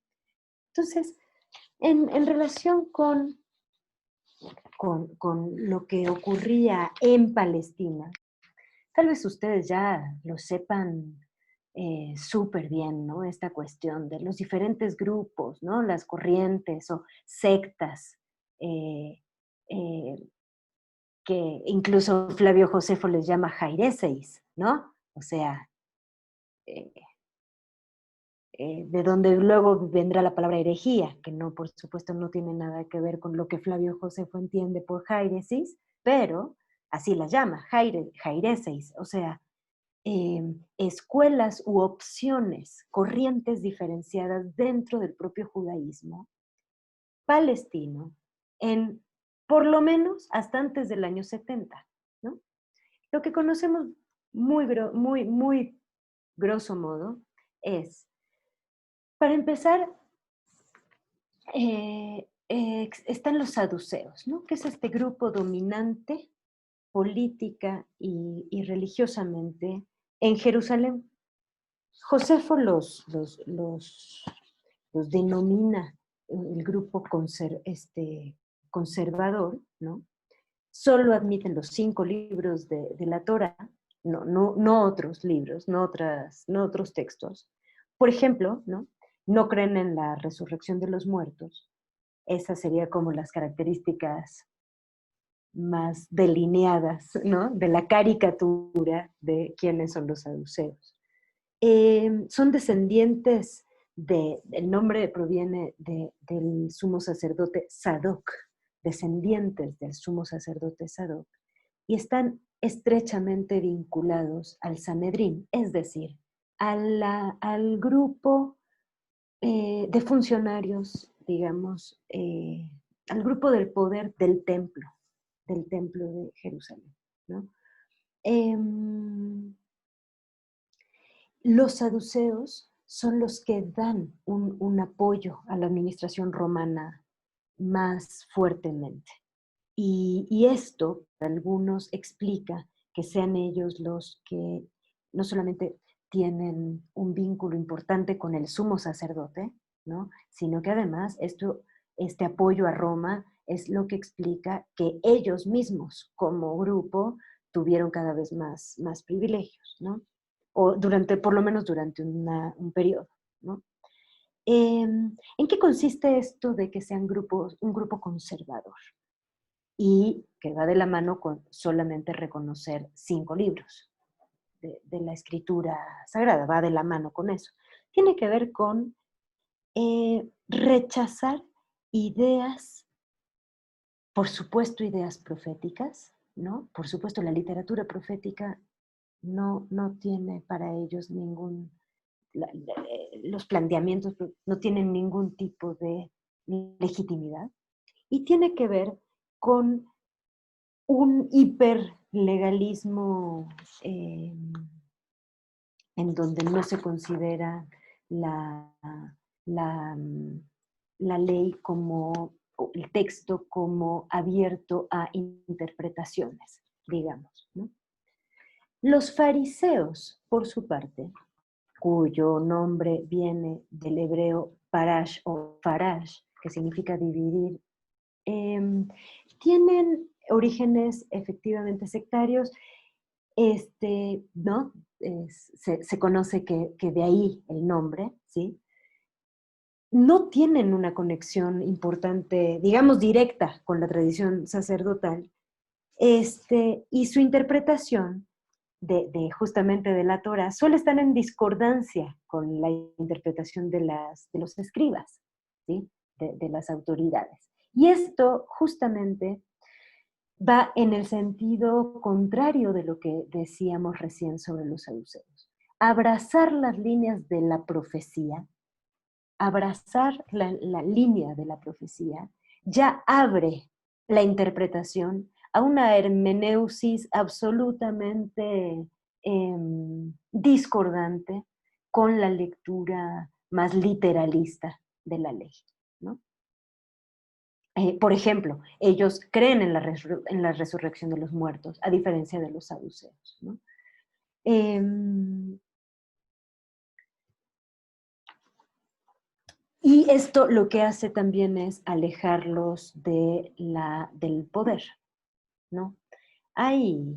Entonces, en relación con lo que ocurría en Palestina, tal vez ustedes ya lo sepan súper bien, ¿no? Esta cuestión de los diferentes grupos, ¿no? Las corrientes o sectas, eh, eh, que incluso Flavio Josefo les llama jaireseis, ¿no? O sea, eh, de donde luego vendrá la palabra herejía, que no, por supuesto, no tiene nada que ver con lo que Flavio Josefo entiende por jairesis, pero así las llama, jaireseis, o sea, escuelas u opciones, corrientes diferenciadas dentro del propio judaísmo palestino, en por lo menos hasta antes del año 70, ¿no? Lo que conocemos muy grosso modo es, para empezar, están los saduceos, ¿no? Que es este grupo dominante política y religiosamente en Jerusalén. Josefo los denomina el grupo conservador, ¿no? Solo admiten los 5 libros de la Torá, no otros libros, no otros textos. Por ejemplo, no creen en la resurrección de los muertos. Esas serían como las características más delineadas, ¿no? De la caricatura de quiénes son los saduceos. Son descendientes el nombre proviene del sumo sacerdote Sadoc, descendientes del sumo sacerdote Sadoc, y están estrechamente vinculados al Sanedrín, es decir, al grupo de funcionarios, digamos, al grupo del poder del templo de Jerusalén, ¿no? Los saduceos son los que dan un apoyo a la administración romana más fuertemente. Y esto, para algunos, explica que sean ellos los que no solamente tienen un vínculo importante con el sumo sacerdote, ¿no? Sino que además este apoyo a Roma es lo que explica que ellos mismos, como grupo, tuvieron cada vez más privilegios, ¿no? O por lo menos durante un periodo, ¿no? ¿En qué consiste esto de que sean un grupo conservador? Y que va de la mano con solamente reconocer 5 libros de la escritura sagrada, va de la mano con eso. Tiene que ver con rechazar ideas, por supuesto ideas proféticas, ¿no? Por supuesto la literatura profética no tiene para ellos los planteamientos no tienen ningún tipo de legitimidad, y tiene que ver con un hiperlegalismo en donde no se considera la ley como, el texto como abierto a interpretaciones, digamos, ¿no? Los fariseos, por su parte, cuyo nombre viene del hebreo parash o farash, que significa dividir, tienen orígenes efectivamente sectarios, ¿no? Se conoce que de ahí el nombre, ¿sí? No tienen una conexión importante, digamos, directa con la tradición sacerdotal, y su interpretación justamente de la Torá suele estar en discordancia con la interpretación de los escribas, ¿sí? de las autoridades. Y esto justamente va en el sentido contrario de lo que decíamos recién sobre los saduceos. Abrazar las líneas de la profecía, abrazar la línea de la profecía, ya abre la interpretación a una hermeneusis absolutamente discordante con la lectura más literalista de la ley, ¿no? Por ejemplo, ellos creen en la resurrección de los muertos, a diferencia de los saduceos, ¿no? Y esto lo que hace también es alejarlos del poder, ¿no? Hay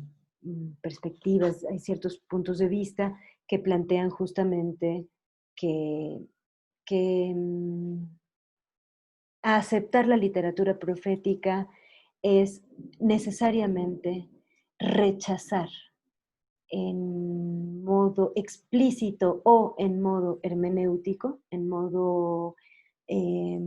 perspectivas, hay ciertos puntos de vista que plantean justamente que, que aceptar la literatura profética es necesariamente rechazar en modo explícito o en modo hermenéutico, en modo eh,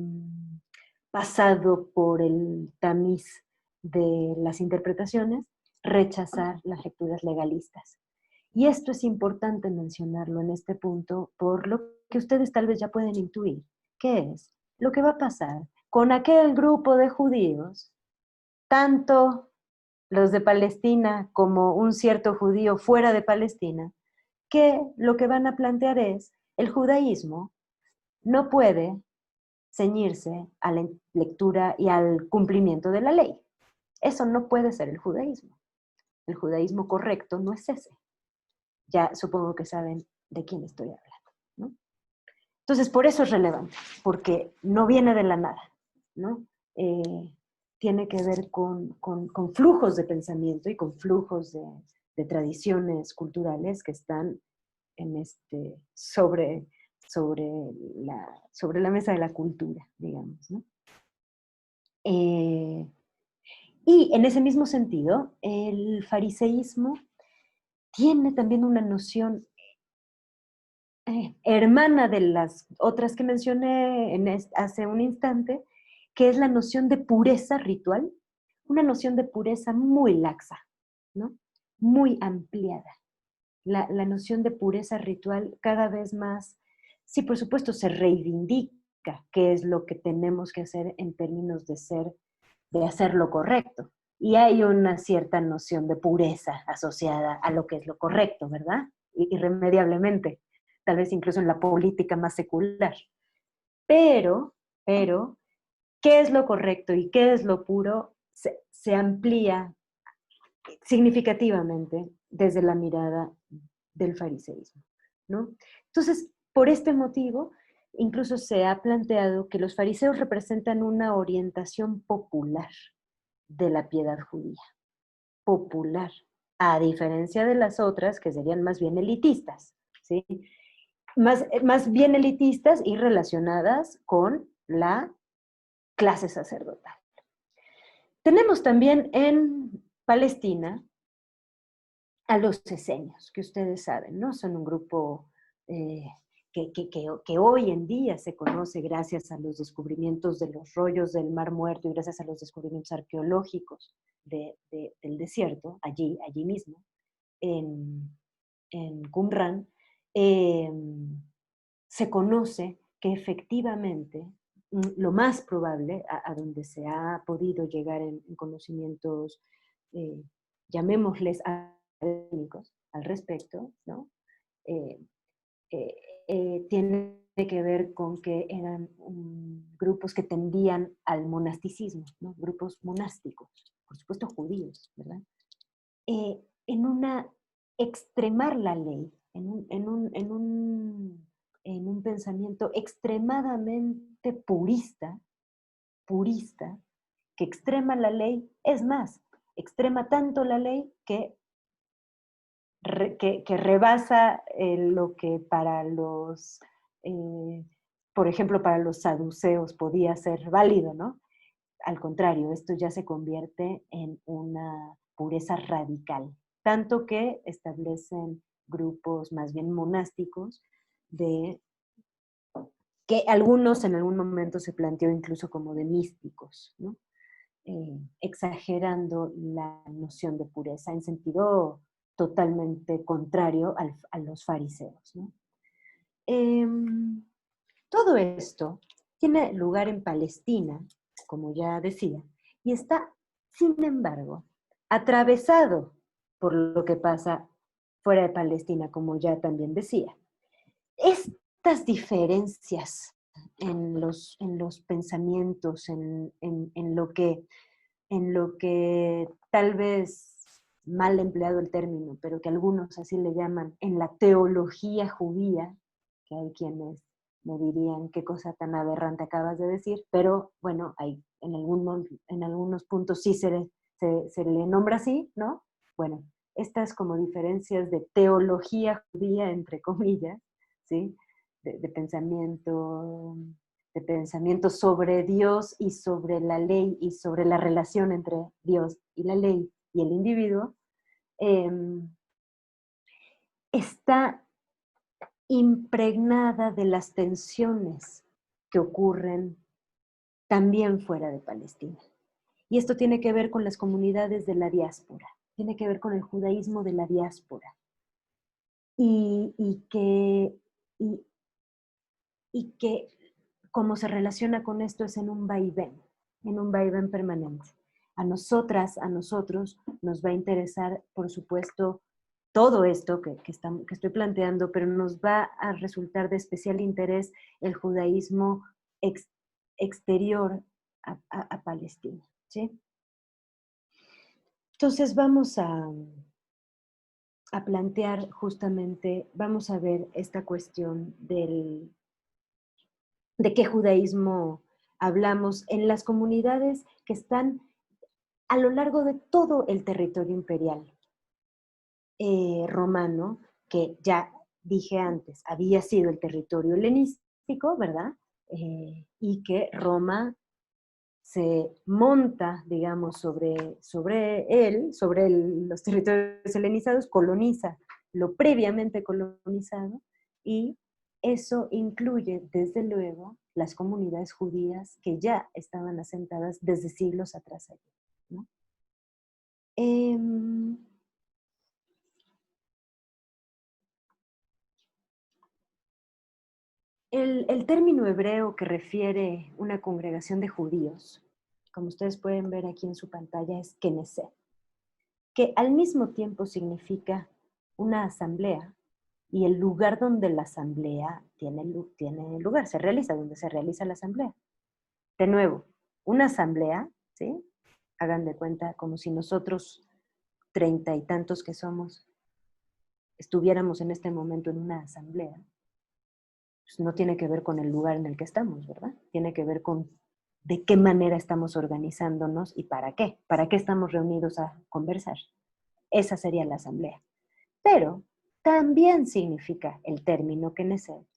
pasado por el tamiz de las interpretaciones, rechazar las lecturas legalistas. Y esto es importante mencionarlo en este punto por lo que ustedes tal vez ya pueden intuir, que es lo que va a pasar con aquel grupo de judíos, tanto los de Palestina como un cierto judío fuera de Palestina, que lo que van a plantear es el judaísmo no puede ceñirse a la lectura y al cumplimiento de la ley. Eso no puede ser el judaísmo. El judaísmo correcto no es ese. Ya supongo que saben de quién estoy hablando, ¿no? Entonces, por eso es relevante, porque no viene de la nada, ¿no? Tiene que ver con flujos de pensamiento y con flujos de tradiciones culturales que están en sobre la mesa de la cultura, digamos, ¿no? Y en ese mismo sentido, el fariseísmo tiene también una noción hermana de las otras que mencioné hace un instante, que es la noción de pureza ritual, una noción de pureza muy laxa, ¿no? Muy ampliada. La noción de pureza ritual cada vez más, sí, por supuesto, se reivindica qué es lo que tenemos que hacer en términos de hacer lo correcto. Y hay una cierta noción de pureza asociada a lo que es lo correcto, ¿verdad? Irremediablemente, tal vez incluso en la política más secular. Pero, ¿qué es lo correcto y qué es lo puro? Se amplía significativamente desde la mirada del fariseísmo, ¿no? Entonces, por este motivo, incluso se ha planteado que los fariseos representan una orientación popular de la piedad judía, popular, a diferencia de las otras que serían más bien elitistas, ¿sí? Más bien elitistas y relacionadas con la clase sacerdotal. Tenemos también en Palestina a los esenios, que ustedes saben, ¿no? Son un grupo que hoy en día se conoce gracias a los descubrimientos de los rollos del Mar Muerto y gracias a los descubrimientos arqueológicos del desierto, allí mismo, en Qumran. Se conoce que efectivamente lo más probable, a donde se ha podido llegar en conocimientos, llamémosles académicos al respecto, ¿no? Tiene que ver con que eran grupos que tendían al monasticismo, ¿no? Grupos monásticos, por supuesto judíos, ¿verdad? En una extremar la ley, en un pensamiento extremadamente purista, que extrema la ley, es más, extrema tanto la ley que rebasa lo que para los, por ejemplo, para los saduceos podía ser válido, ¿no? Al contrario, esto ya se convierte en una pureza radical, tanto que establecen grupos más bien monásticos que algunos en algún momento se planteó incluso como de místicos, ¿no? Exagerando la noción de pureza en sentido totalmente contrario a los fariseos, ¿no? Todo esto tiene lugar en Palestina, como ya decía, y está, sin embargo, atravesado por lo que pasa fuera de Palestina, como ya también decía. Estas diferencias en los pensamientos, en lo que tal vez mal empleado el término, pero que algunos así le llaman, en la teología judía, que hay quienes me dirían qué cosa tan aberrante acabas de decir, pero bueno, hay, en algunos puntos sí se le nombra así, ¿no? Bueno, estas como diferencias de teología judía, entre comillas, ¿sí? De pensamiento sobre Dios y sobre la ley y sobre la relación entre Dios y la ley y el individuo, está impregnada de las tensiones que ocurren también fuera de Palestina. Y esto tiene que ver con las comunidades de la diáspora, tiene que ver con el judaísmo de la diáspora. Y que cómo se relaciona con esto es en un vaivén permanente. A nosotros nos va a interesar, por supuesto, todo esto que estoy planteando, pero nos va a resultar de especial interés el judaísmo exterior a Palestina, ¿sí? Entonces vamos a plantear justamente, vamos a ver esta cuestión de qué judaísmo hablamos en las comunidades que están a lo largo de todo el territorio imperial romano, que ya dije antes, había sido el territorio helenístico, ¿verdad? Y que Roma se monta, digamos, sobre los territorios helenizados, coloniza lo previamente colonizado, y eso incluye, desde luego, las comunidades judías que ya estaban asentadas desde siglos atrás allí, ¿no? El término hebreo que refiere una congregación de judíos, como ustedes pueden ver aquí en su pantalla, es Knesset, que al mismo tiempo significa una asamblea y el lugar donde la asamblea tiene lugar, donde se realiza la asamblea. De nuevo, una asamblea, ¿sí? Hagan de cuenta como si nosotros, 30 y tantos que somos, estuviéramos en este momento en una asamblea. Pues no tiene que ver con el lugar en el que estamos, ¿verdad? Tiene que ver con de qué manera estamos organizándonos y para qué estamos reunidos a conversar. Esa sería la asamblea. Pero también significa el término Knesset,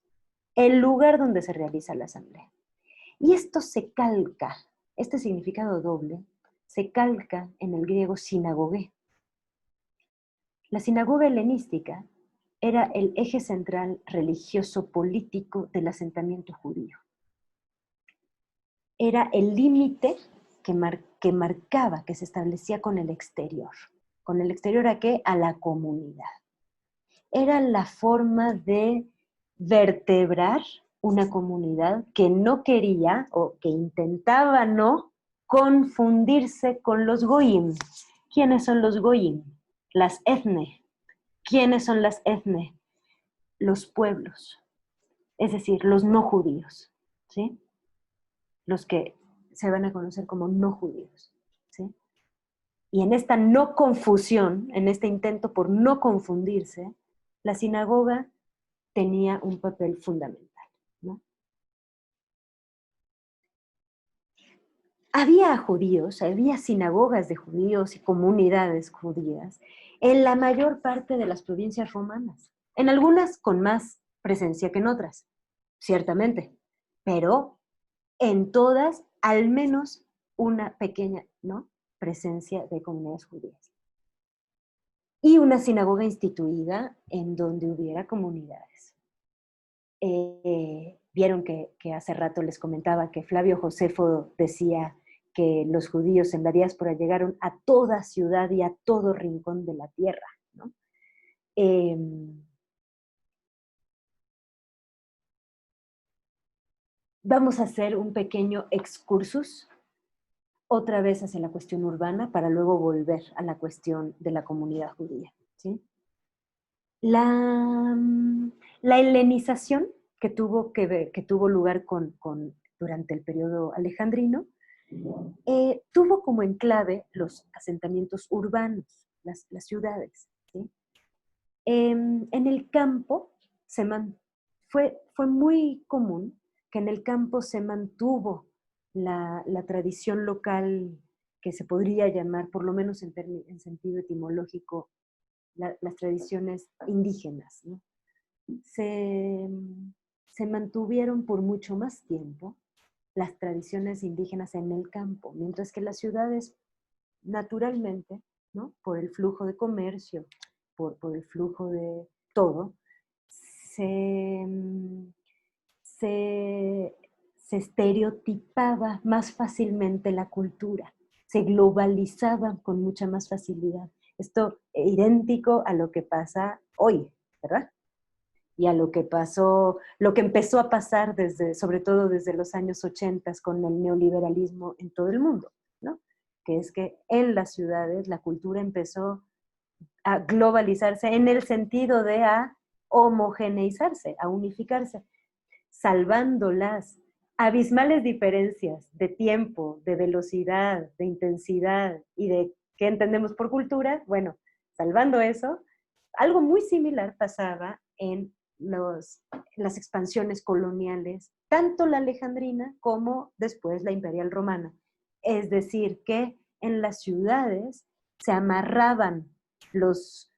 el lugar donde se realiza la asamblea. Y esto se calca, este significado doble, se calca en el griego sinagogue. La sinagoga helenística era el eje central religioso político del asentamiento judío. Era el límite que marcaba, que se establecía con el exterior. ¿Con el exterior a qué? A la comunidad. Era la forma de vertebrar una comunidad que no quería o que intentaba no confundirse con los goyim. ¿Quiénes son los goyim? Las etne. ¿Quiénes son las etne? Los pueblos, es decir, los no judíos, ¿sí? Los que se van a conocer como no judíos, ¿sí? Y en esta no confusión, en este intento por no confundirse, la sinagoga tenía un papel fundamental, ¿no? Había judíos, había sinagogas de judíos y comunidades judías en la mayor parte de las provincias romanas, en algunas con más presencia que en otras, ciertamente, pero en todas al menos una pequeña, ¿no?, presencia de comunidades judías. Y una sinagoga instituida en donde hubiera comunidades. Vieron que hace rato les comentaba que Flavio Josefo decía que los judíos en la diáspora llegaron a toda ciudad y a todo rincón de la tierra, ¿no? Vamos a hacer un pequeño excursus otra vez hacia la cuestión urbana para luego volver a la cuestión de la comunidad judía, ¿sí? La helenización que tuvo lugar durante el periodo alejandrino tuvo como enclave los asentamientos urbanos, las ciudades, ¿sí? En el campo se fue muy común que en el campo se mantuvo la tradición local que se podría llamar, por lo menos en sentido etimológico, las tradiciones indígenas, ¿no? Se mantuvieron por mucho más tiempo las tradiciones indígenas en el campo, mientras que las ciudades, naturalmente, ¿no? Por el flujo de comercio, por el flujo de todo, se estereotipaba más fácilmente la cultura, se globalizaba con mucha más facilidad. Esto es idéntico a lo que pasa hoy, ¿verdad? Y a lo que pasó, lo que empezó a pasar sobre todo desde los años 80 con el neoliberalismo en todo el mundo, ¿no? Que es que en las ciudades la cultura empezó a globalizarse en el sentido de a homogeneizarse, a unificarse, salvando las abismales diferencias de tiempo, de velocidad, de intensidad y de qué entendemos por cultura. Bueno, salvando eso, algo muy similar pasaba en las expansiones coloniales, tanto la alejandrina como después la imperial romana. Es decir, que en las ciudades se amarraban los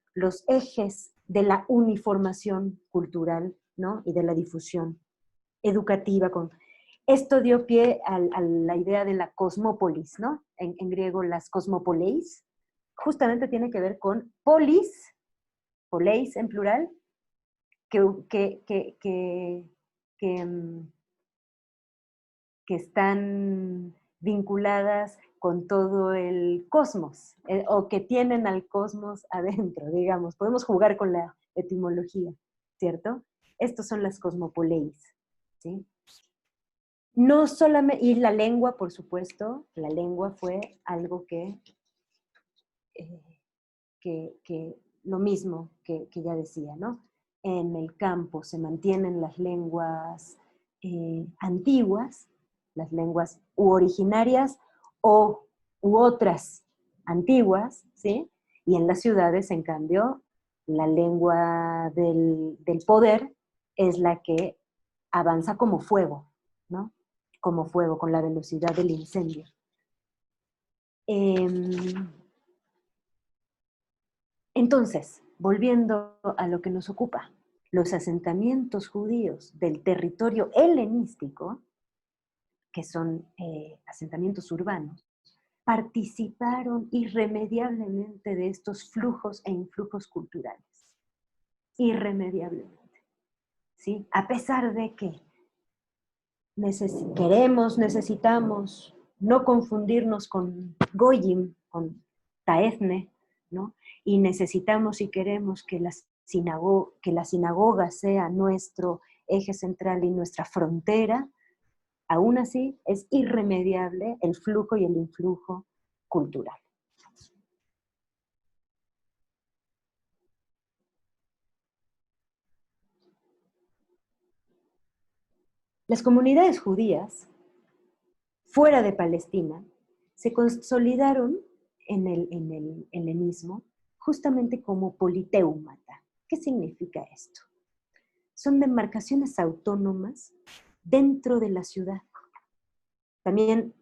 ejes de la uniformación cultural, ¿no? Y de la difusión educativa. Esto dio pie a la idea de la cosmópolis, ¿no? En griego las cosmopoleis, justamente tiene que ver con polis, poleis en plural, que están vinculadas con todo el cosmos, o que tienen al cosmos adentro, digamos. Podemos jugar con la etimología, ¿cierto? Estos son las cosmopoleis, ¿sí? No solamente, y la lengua, por supuesto, la lengua fue algo que lo mismo que ya decía, ¿no? En el campo se mantienen las lenguas antiguas, las lenguas u originarias u otras antiguas, ¿sí? Y en las ciudades, en cambio, la lengua del poder es la que avanza como fuego, ¿no? Como fuego, con la velocidad del incendio. Entonces, volviendo a lo que nos ocupa, los asentamientos judíos del territorio helenístico, que son asentamientos urbanos, participaron irremediablemente de estos flujos e influjos culturales. Irremediablemente. ¿Sí? A pesar de que necesitamos no confundirnos con Goyim, con Taefne, ¿no? Y necesitamos y queremos que la sinagoga sea nuestro eje central y nuestra frontera, aún así es irremediable el flujo y el influjo cultural. Las comunidades judías fuera de Palestina se consolidaron en el helenismo justamente como politeumata. ¿Qué significa esto? Son demarcaciones autónomas dentro de la ciudad. También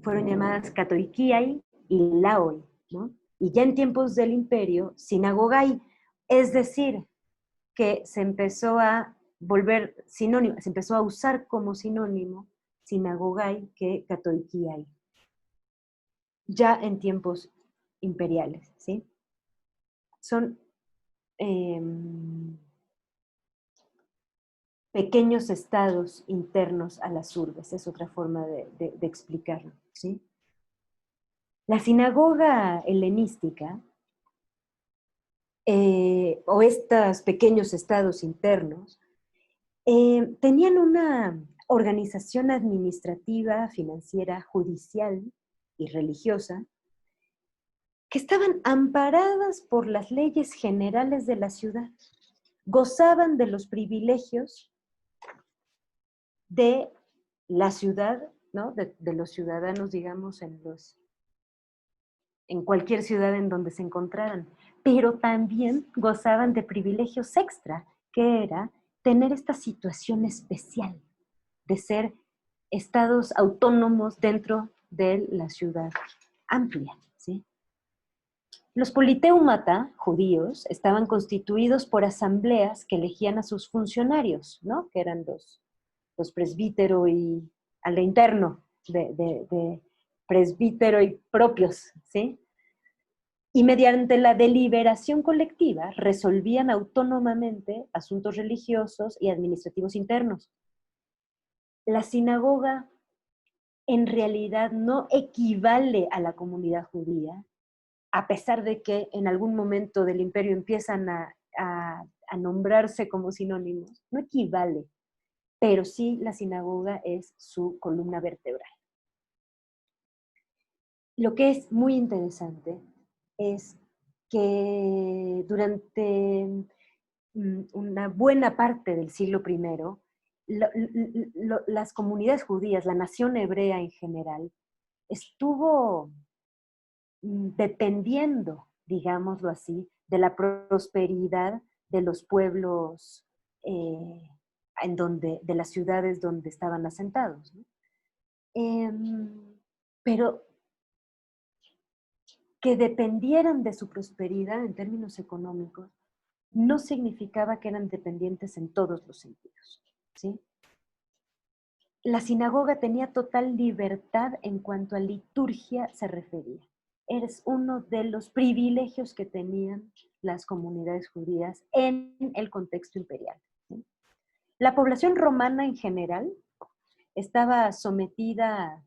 fueron llamadas katoikiai y laoi, ¿no? Y ya en tiempos del imperio, sinagogai, es decir, que se empezó a volver sinónimo, se empezó a usar como sinónimo sinagogai que katoikiai, ya en tiempos imperiales, ¿sí? Son pequeños estados internos a las urbes, es otra forma de explicarlo, ¿sí? La sinagoga helenística, o estos pequeños estados internos, tenían una organización administrativa, financiera, judicial y religiosa, que estaban amparadas por las leyes generales de la ciudad, gozaban de los privilegios de la ciudad, ¿no? De los ciudadanos, digamos, en cualquier ciudad en donde se encontraran, pero también gozaban de privilegios extra, que era tener esta situación especial de ser estados autónomos dentro de la ciudad amplia, ¿sí? Los politeumata, judíos, estaban constituidos por asambleas que elegían a sus funcionarios, ¿no? Que eran los presbítero y al interno, de presbítero y propios, ¿sí? Y mediante la deliberación colectiva resolvían autónomamente asuntos religiosos y administrativos internos. La sinagoga en realidad no equivale a la comunidad judía, a pesar de que en algún momento del imperio empiezan a nombrarse como sinónimos, no equivale, pero sí la sinagoga es su columna vertebral. Lo que es muy interesante es que durante una buena parte del siglo I, las comunidades judías, la nación hebrea en general, estuvo dependiendo, digámoslo así, de la prosperidad de los pueblos de las ciudades donde estaban asentados, ¿no? Pero que dependieran de su prosperidad en términos económicos no significaba que eran dependientes en todos los sentidos, ¿sí? La sinagoga tenía total libertad en cuanto a liturgia se refería. Es uno de los privilegios que tenían las comunidades judías en el contexto imperial, ¿sí? La población romana en general estaba sometida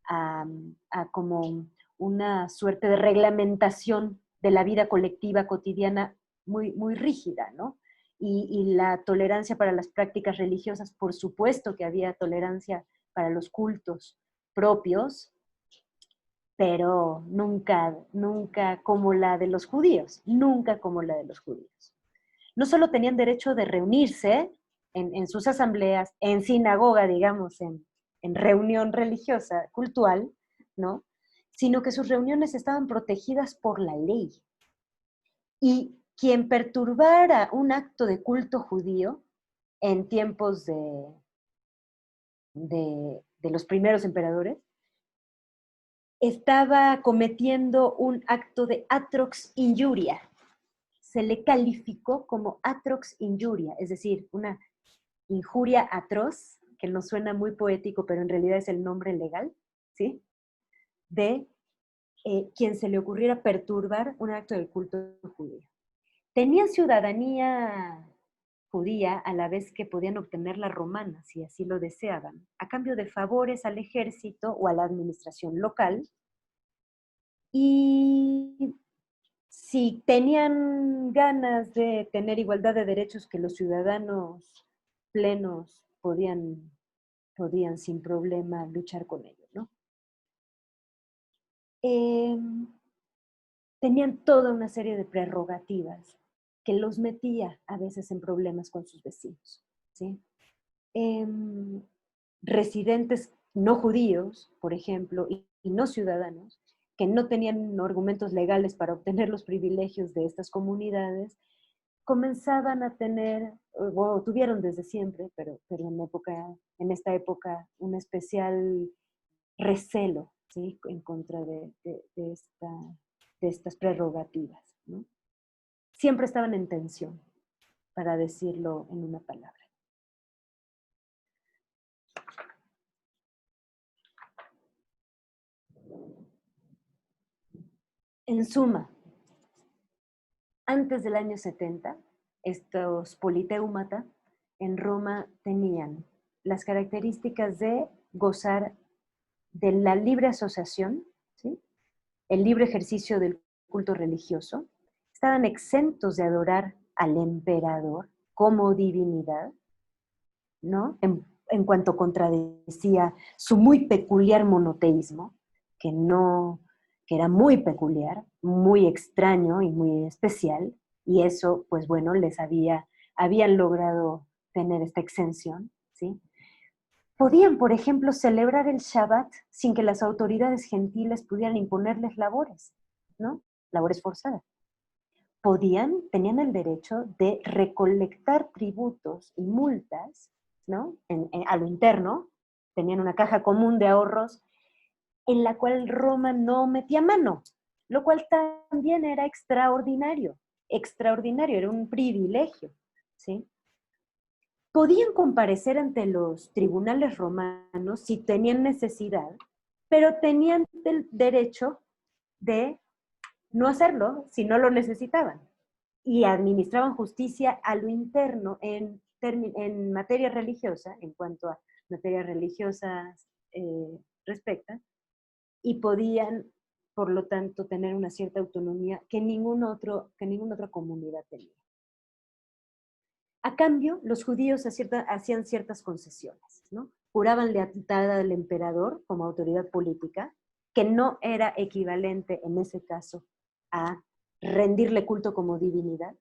a como una suerte de reglamentación de la vida colectiva cotidiana muy, muy rígida, ¿no? Y la tolerancia para las prácticas religiosas, por supuesto que había tolerancia para los cultos propios, pero nunca como la de los judíos, nunca como la de los judíos. No solo tenían derecho de reunirse en sus asambleas, en sinagoga, digamos, en reunión religiosa, cultural, ¿no? Sino que sus reuniones estaban protegidas por la ley. Y quien perturbara un acto de culto judío en tiempos de los primeros emperadores, estaba cometiendo un acto de atrox injuria. Se le calificó como atrox injuria, es decir, una injuria atroz, que nos suena muy poético, pero en realidad es el nombre legal, ¿sí? De quien se le ocurriera perturbar un acto del culto judío. Tenían ciudadanía judía a la vez que podían obtener la romana, si así lo deseaban, a cambio de favores al ejército o a la administración local. Y si tenían ganas de tener igualdad de derechos que los ciudadanos plenos, podían sin problema luchar con ello, ¿no? Tenían toda una serie de prerrogativas que los metía a veces en problemas con sus vecinos, ¿sí? Residentes no judíos, por ejemplo, y no ciudadanos, que no tenían argumentos legales para obtener los privilegios de estas comunidades, comenzaban a tener, o tuvieron desde siempre, pero en esta época, un especial recelo, ¿sí? En contra de estas prerrogativas, ¿no? Siempre estaban en tensión, para decirlo en una palabra. En suma, antes del año 70, estos politeumata en Roma tenían las características de gozar de la libre asociación, ¿sí? El libre ejercicio del culto religioso, estaban exentos de adorar al emperador como divinidad, ¿no? En cuanto contradecía su muy peculiar monoteísmo, que era muy peculiar, muy extraño y muy especial, y eso, pues bueno, habían logrado tener esta exención, ¿sí? Podían, por ejemplo, celebrar el Shabbat sin que las autoridades gentiles pudieran imponerles labores, ¿no? Labores forzadas. tenían el derecho de recolectar tributos y multas, ¿no? A lo interno, tenían una caja común de ahorros en la cual Roma no metía mano, lo cual también era extraordinario, era un privilegio, ¿sí? Podían comparecer ante los tribunales romanos si tenían necesidad, pero tenían el derecho de no hacerlo si no lo necesitaban. Y administraban justicia a lo interno en materia religiosa, en cuanto a materias religiosas respecta, y podían, por lo tanto, tener una cierta autonomía que ninguna otra comunidad tenía. A cambio, los judíos hacían ciertas concesiones, ¿no? Juraban lealtad al emperador como autoridad política, que no era equivalente en ese caso a rendirle culto como divinidad.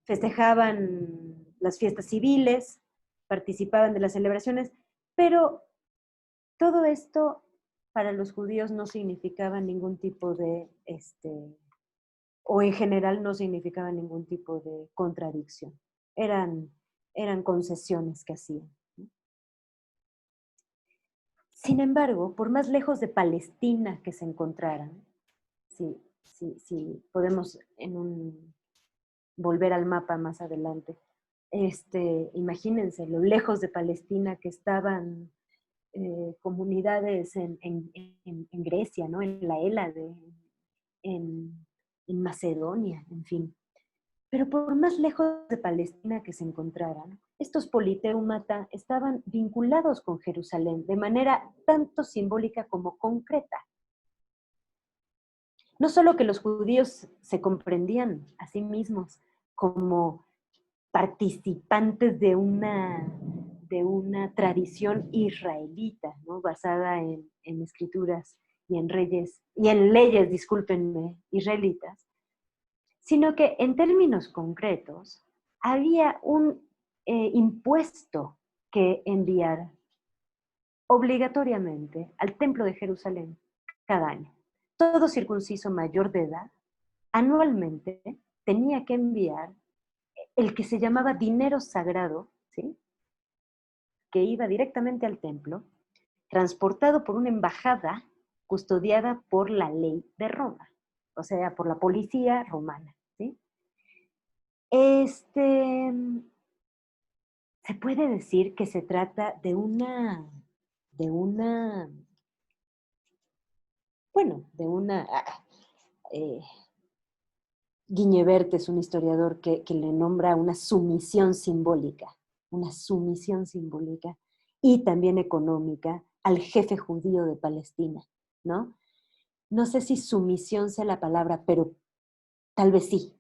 Festejaban las fiestas civiles, participaban de las celebraciones, pero todo esto para los judíos no significaba ningún tipo de, o en general no significaba ningún tipo de contradicción. Eran concesiones que hacían. Sin embargo, por más lejos de Palestina que se encontraran, si podemos volver al mapa más adelante, imagínense lo lejos de Palestina que estaban comunidades en Grecia, ¿no? En la Hélade, en Macedonia, en fin. Pero por más lejos de Palestina que se encontraran, estos politeumata estaban vinculados con Jerusalén de manera tanto simbólica como concreta. No solo que los judíos se comprendían a sí mismos como participantes de una tradición israelita, ¿no? Basada en escrituras y en leyes, discúlpenme, israelitas, sino que en términos concretos había un impuesto que enviar obligatoriamente al Templo de Jerusalén cada año. Todo circunciso mayor de edad anualmente tenía que enviar el que se llamaba dinero sagrado, ¿sí? Que iba directamente al templo, transportado por una embajada custodiada por la ley de Roma, o sea, por la policía romana, ¿sí? Se puede decir que se trata de una Guiñevert es un historiador que le nombra una sumisión simbólica y también económica al jefe judío de Palestina, ¿no? No sé si sumisión sea la palabra, pero tal vez sí.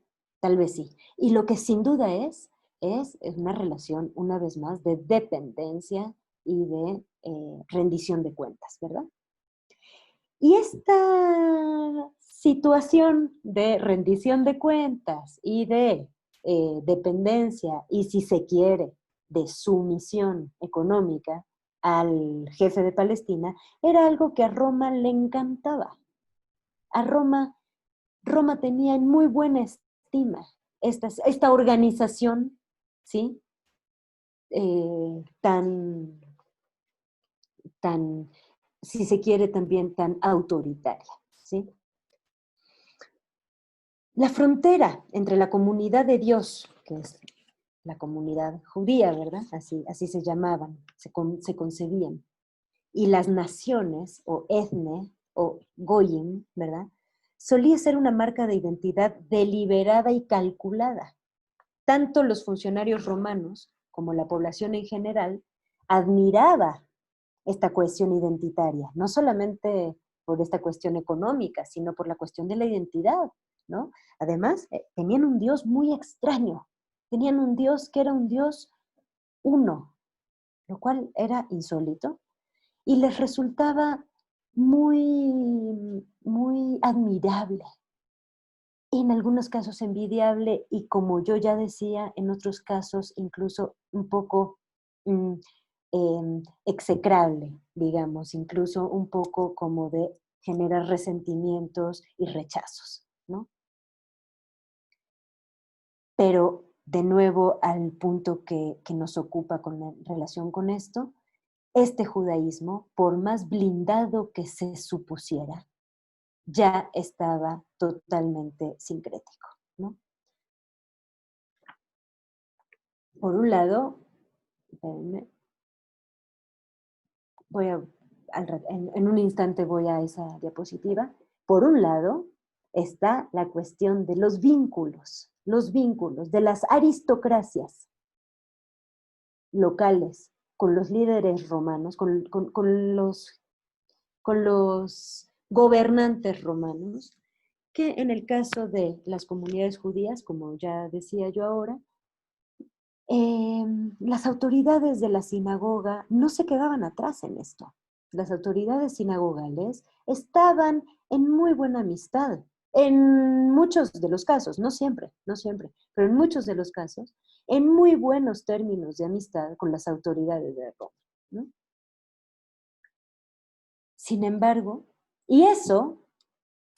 Y lo que sin duda es una relación, una vez más, de dependencia y de rendición de cuentas, ¿verdad? Y esta situación de rendición de cuentas y de dependencia, y si se quiere, de sumisión económica al jefe de Palestina, era algo que a Roma le encantaba. A Roma tenía en muy buena estima esta organización, ¿sí? Tan, si se quiere, también tan autoritaria, ¿sí? La frontera entre la comunidad de Dios, que es la comunidad judía, ¿verdad? Así se llamaban, se concebían, y las naciones, o etne, o goyim, ¿verdad? Solía ser una marca de identidad deliberada y calculada. Tanto los funcionarios romanos como la población en general admiraba esta cuestión identitaria, no solamente por esta cuestión económica, sino por la cuestión de la identidad, ¿no? Además, tenían un Dios muy extraño, tenían un Dios que era un Dios uno, lo cual era insólito, y les resultaba muy, muy admirable, en algunos casos envidiable, y como yo ya decía, en otros casos incluso un poco execrable, digamos, incluso un poco como de generar resentimientos y rechazos, ¿no? Pero de nuevo al punto que nos ocupa en relación con esto, este judaísmo, por más blindado que se supusiera, ya estaba totalmente sincrético, ¿no? Por un lado, espérenme, en un instante voy a esa diapositiva. Por un lado está la cuestión de los vínculos de las aristocracias locales con los líderes romanos, con los gobernantes romanos, que en el caso de las comunidades judías, como ya decía yo ahora, las autoridades de la sinagoga no se quedaban atrás en esto. Las autoridades sinagogales estaban en muy buena amistad, en muchos de los casos, no siempre, pero en muchos de los casos, en muy buenos términos de amistad con las autoridades de Roma, ¿no? Sin embargo, y eso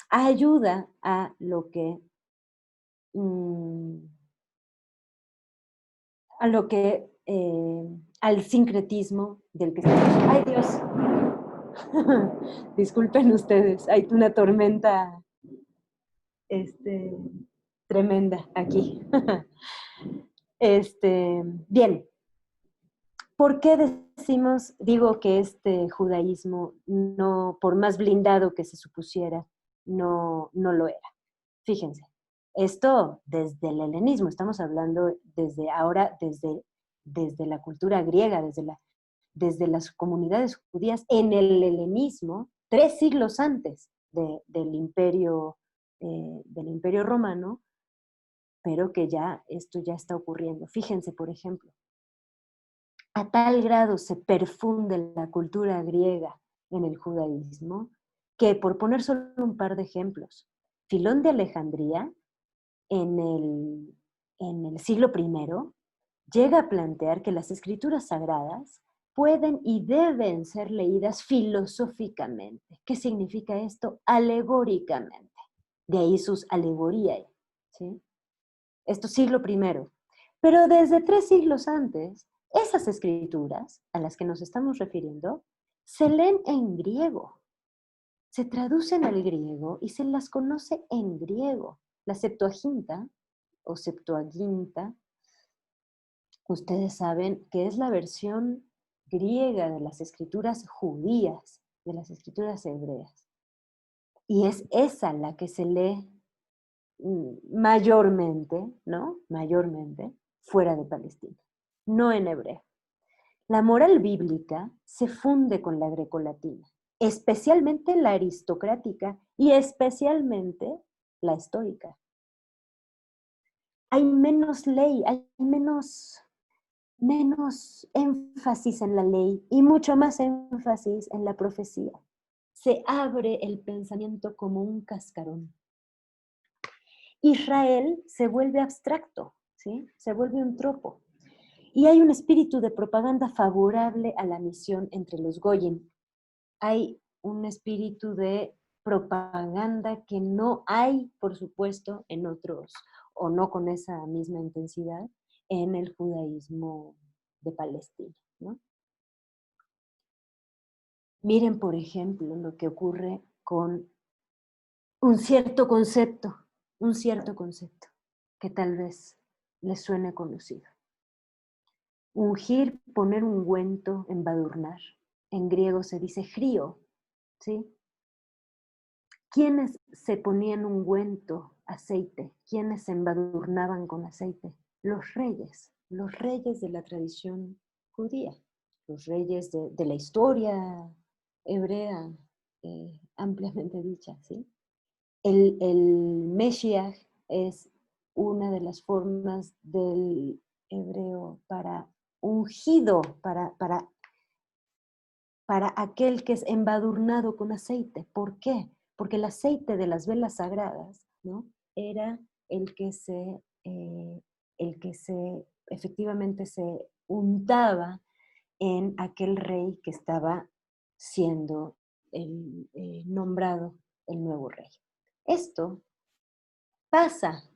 ayuda a lo que al sincretismo del que estamos. ¡Ay, Dios! Disculpen ustedes, hay una tormenta tremenda aquí. Bien, ¿por qué digo que este judaísmo, no, por más blindado que se supusiera, no lo era? Fíjense, esto desde el helenismo, estamos hablando desde la cultura griega, desde las comunidades judías en el helenismo, 3 siglos antes del imperio romano, pero que esto ya está ocurriendo. Fíjense, por ejemplo, a tal grado se perfunde la cultura griega en el judaísmo, que por poner solo un par de ejemplos, Filón de Alejandría, en el siglo I, llega a plantear que las escrituras sagradas pueden y deben ser leídas filosóficamente. ¿Qué significa esto? Alegóricamente. De ahí sus alegorías, ¿sí? Esto siglo I. Pero desde 3 siglos antes, esas escrituras a las que nos estamos refiriendo se leen en griego, se traducen al griego y se las conoce en griego. La Septuaginta o Septuaginta, ustedes saben que es la versión griega de las escrituras judías, de las escrituras hebreas. Y es esa la que se lee mayormente, ¿no? Mayormente fuera de Palestina, no en hebreo. La moral bíblica se funde con la grecolatina, especialmente la aristocrática y especialmente la estoica. Hay menos ley, hay menos énfasis en la ley y mucho más énfasis en la profecía. Se abre el pensamiento como un cascarón. Israel se vuelve abstracto, ¿sí? Se vuelve un tropo. Y hay un espíritu de propaganda favorable a la misión entre los goyim. Hay un espíritu de propaganda que no hay, por supuesto, en otros, o no con esa misma intensidad, en el judaísmo de Palestina, ¿no? Miren, por ejemplo, lo que ocurre con un cierto concepto que tal vez les suene conocido. Ungir, poner ungüento, embadurnar. En griego se dice frío, ¿sí? ¿Quiénes se ponían ungüento, aceite? ¿Quiénes se embadurnaban con aceite? Los reyes de la tradición judía, los reyes de la historia hebrea ampliamente dicha, ¿sí? El Meshiach es una de las formas del hebreo para ungido, para aquel que es embadurnado con aceite. ¿Por qué? Porque el aceite de las velas sagradas, ¿no?, era el que efectivamente se untaba en aquel rey que estaba siendo nombrado el nuevo rey. Esto pasa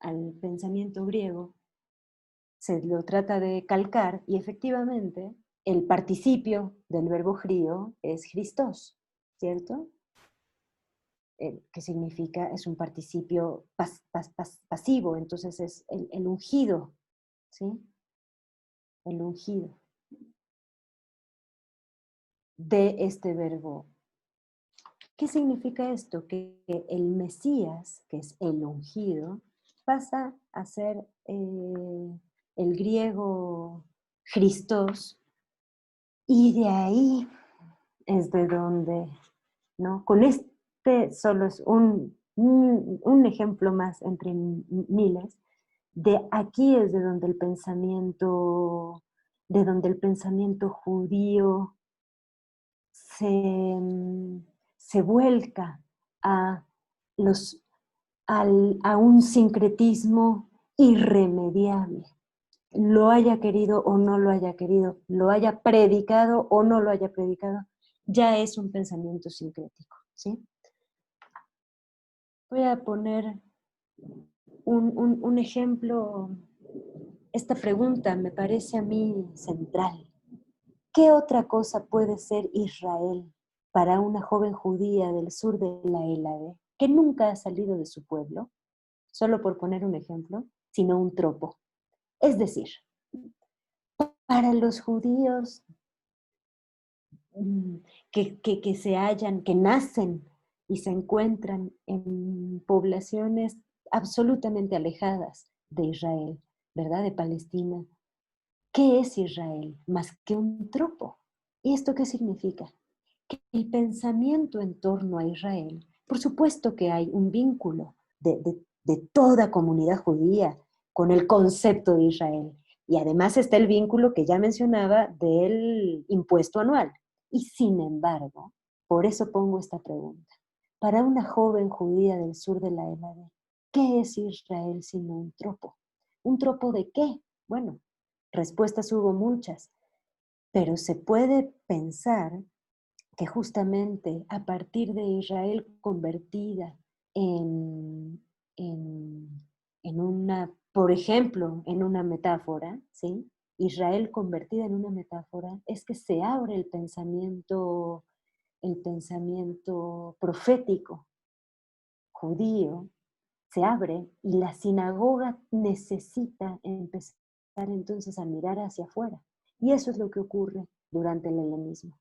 al pensamiento griego, se lo trata de calcar y efectivamente el participio del verbo crio es Christos, ¿cierto? Que significa, es un participio pasivo, entonces es el ungido, ¿sí? El ungido de este verbo. ¿Qué significa esto? Que el Mesías, que es el ungido, pasa a ser el griego Christos, y de ahí es de donde, ¿no? Con este solo es un ejemplo más entre miles. De aquí es de donde el pensamiento judío se vuelca a, a un sincretismo irremediable. Lo haya querido o no lo haya querido, lo haya predicado o no lo haya predicado, ya es un pensamiento sincrético, ¿sí? Voy a poner un ejemplo. Esta pregunta me parece a mí central. ¿Qué otra cosa puede ser Israel para una joven judía del sur de la Hélade que nunca ha salido de su pueblo? Solo por poner un ejemplo, sino un tropo. Es decir, para los judíos que nacen y se encuentran en poblaciones absolutamente alejadas de Israel, ¿verdad? De Palestina. ¿Qué es Israel? Más que un tropo. ¿Y esto qué significa? Que el pensamiento en torno a Israel, por supuesto que hay un vínculo de toda comunidad judía con el concepto de Israel. Y además está el vínculo que ya mencionaba del impuesto anual. Y sin embargo, por eso pongo esta pregunta. Para una joven judía del sur de la Hélade, ¿qué es Israel sino un tropo? ¿Un tropo de qué? Bueno, respuestas hubo muchas, pero se puede pensar que justamente a partir de Israel convertida en una, por ejemplo, en una metáfora, ¿sí? Israel convertida en una metáfora, es que se abre el pensamiento profético judío, se abre y la sinagoga necesita empezar entonces a mirar hacia afuera. Y eso es lo que ocurre durante el helenismo.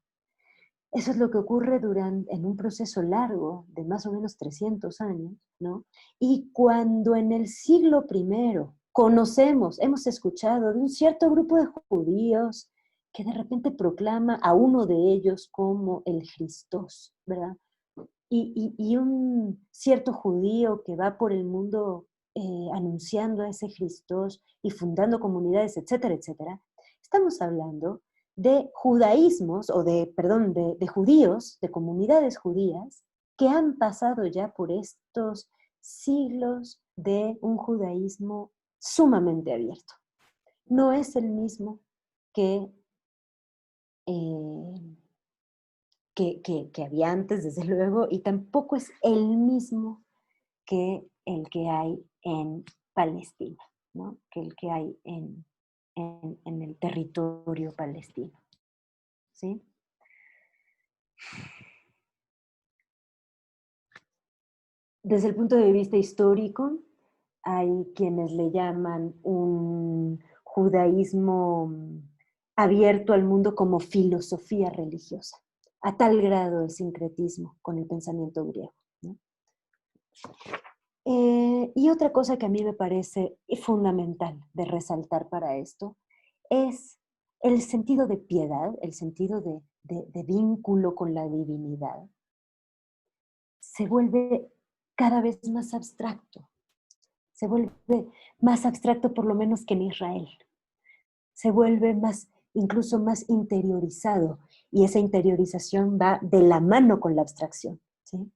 Eso es lo que ocurre en un proceso largo de más o menos 300 años, ¿no? Y cuando en el siglo I hemos escuchado de un cierto grupo de judíos que de repente proclama a uno de ellos como el Christos, ¿verdad? Y un cierto judío que va por el mundo anunciando a ese Christos y fundando comunidades, etcétera, etcétera. Estamos hablando de judaísmos, de judíos, de comunidades judías, que han pasado ya por estos siglos de un judaísmo sumamente abierto. No es el mismo que había antes, desde luego, y tampoco es el mismo que el que hay en Palestina, ¿no? Que el que hay en el territorio palestino, ¿sí? Desde el punto de vista histórico, hay quienes le llaman un judaísmo abierto al mundo como filosofía religiosa, a tal grado el sincretismo con el pensamiento griego, ¿no? Y otra cosa que a mí me parece fundamental de resaltar para esto es el sentido de piedad, el sentido de vínculo con la divinidad. Se vuelve cada vez más abstracto. Se vuelve más abstracto por lo menos que en Israel. Se vuelve incluso más interiorizado, y esa interiorización va de la mano con la abstracción, ¿sí?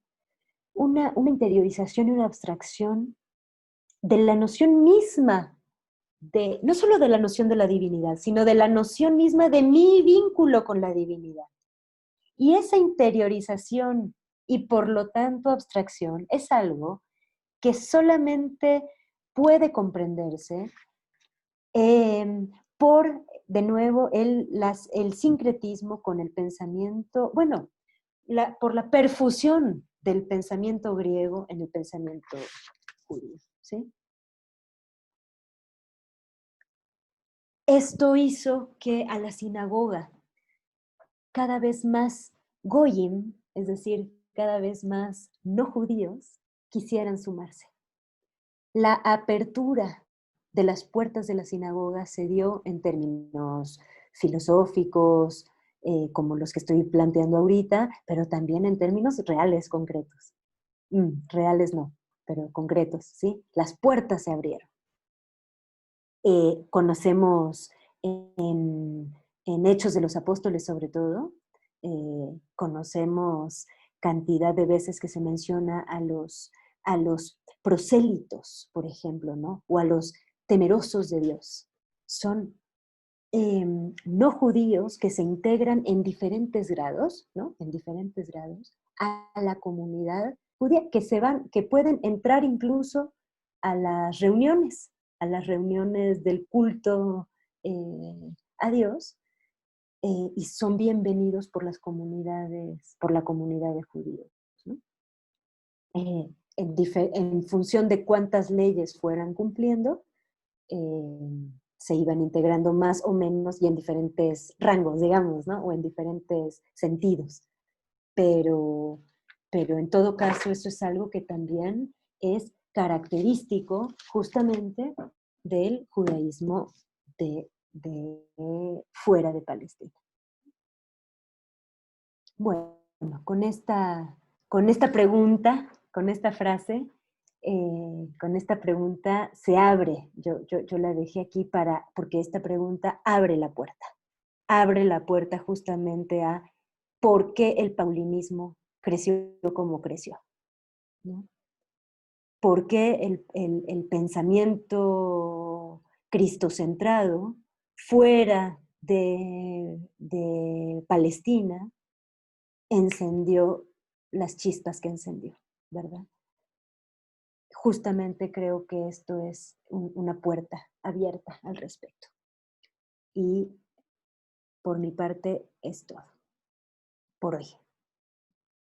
Una interiorización y una abstracción de la noción misma, no solo de la noción de la divinidad, sino de la noción misma de mi vínculo con la divinidad. Y esa interiorización y por lo tanto abstracción es algo que solamente puede comprenderse por, de nuevo, el sincretismo con el pensamiento, bueno, por la perfusión del pensamiento griego en el pensamiento judío, ¿sí? Esto hizo que a la sinagoga cada vez más goyim, es decir, cada vez más no judíos, quisieran sumarse. La apertura de las puertas de la sinagoga se dio en términos filosóficos, como los que estoy planteando ahorita, pero también en términos reales, concretos. Reales no, pero concretos, ¿sí? Las puertas se abrieron. Conocemos en Hechos de los Apóstoles sobre todo, conocemos cantidad de veces que se menciona a los prosélitos, por ejemplo, ¿no? O a los temerosos de Dios. Son no judíos que se integran en diferentes grados, ¿no? En diferentes grados a la comunidad judía, que pueden entrar incluso a las reuniones del culto a Dios, y son bienvenidos por la comunidad de judíos, ¿no? En función de cuántas leyes fueran cumpliendo, se iban integrando más o menos y en diferentes rangos, digamos, ¿no? O en diferentes sentidos. Pero en todo caso eso es algo que también es característico justamente del judaísmo de fuera de Palestina. Bueno, con esta pregunta, con esta frase, con esta pregunta se abre, yo la dejé aquí porque esta pregunta abre la puerta justamente a por qué el paulinismo creció como creció, ¿no? ¿Por qué el pensamiento cristocentrado fuera de Palestina encendió las chispas que encendió, ¿verdad? Justamente creo que esto es una puerta abierta al respecto. Y por mi parte es todo por hoy.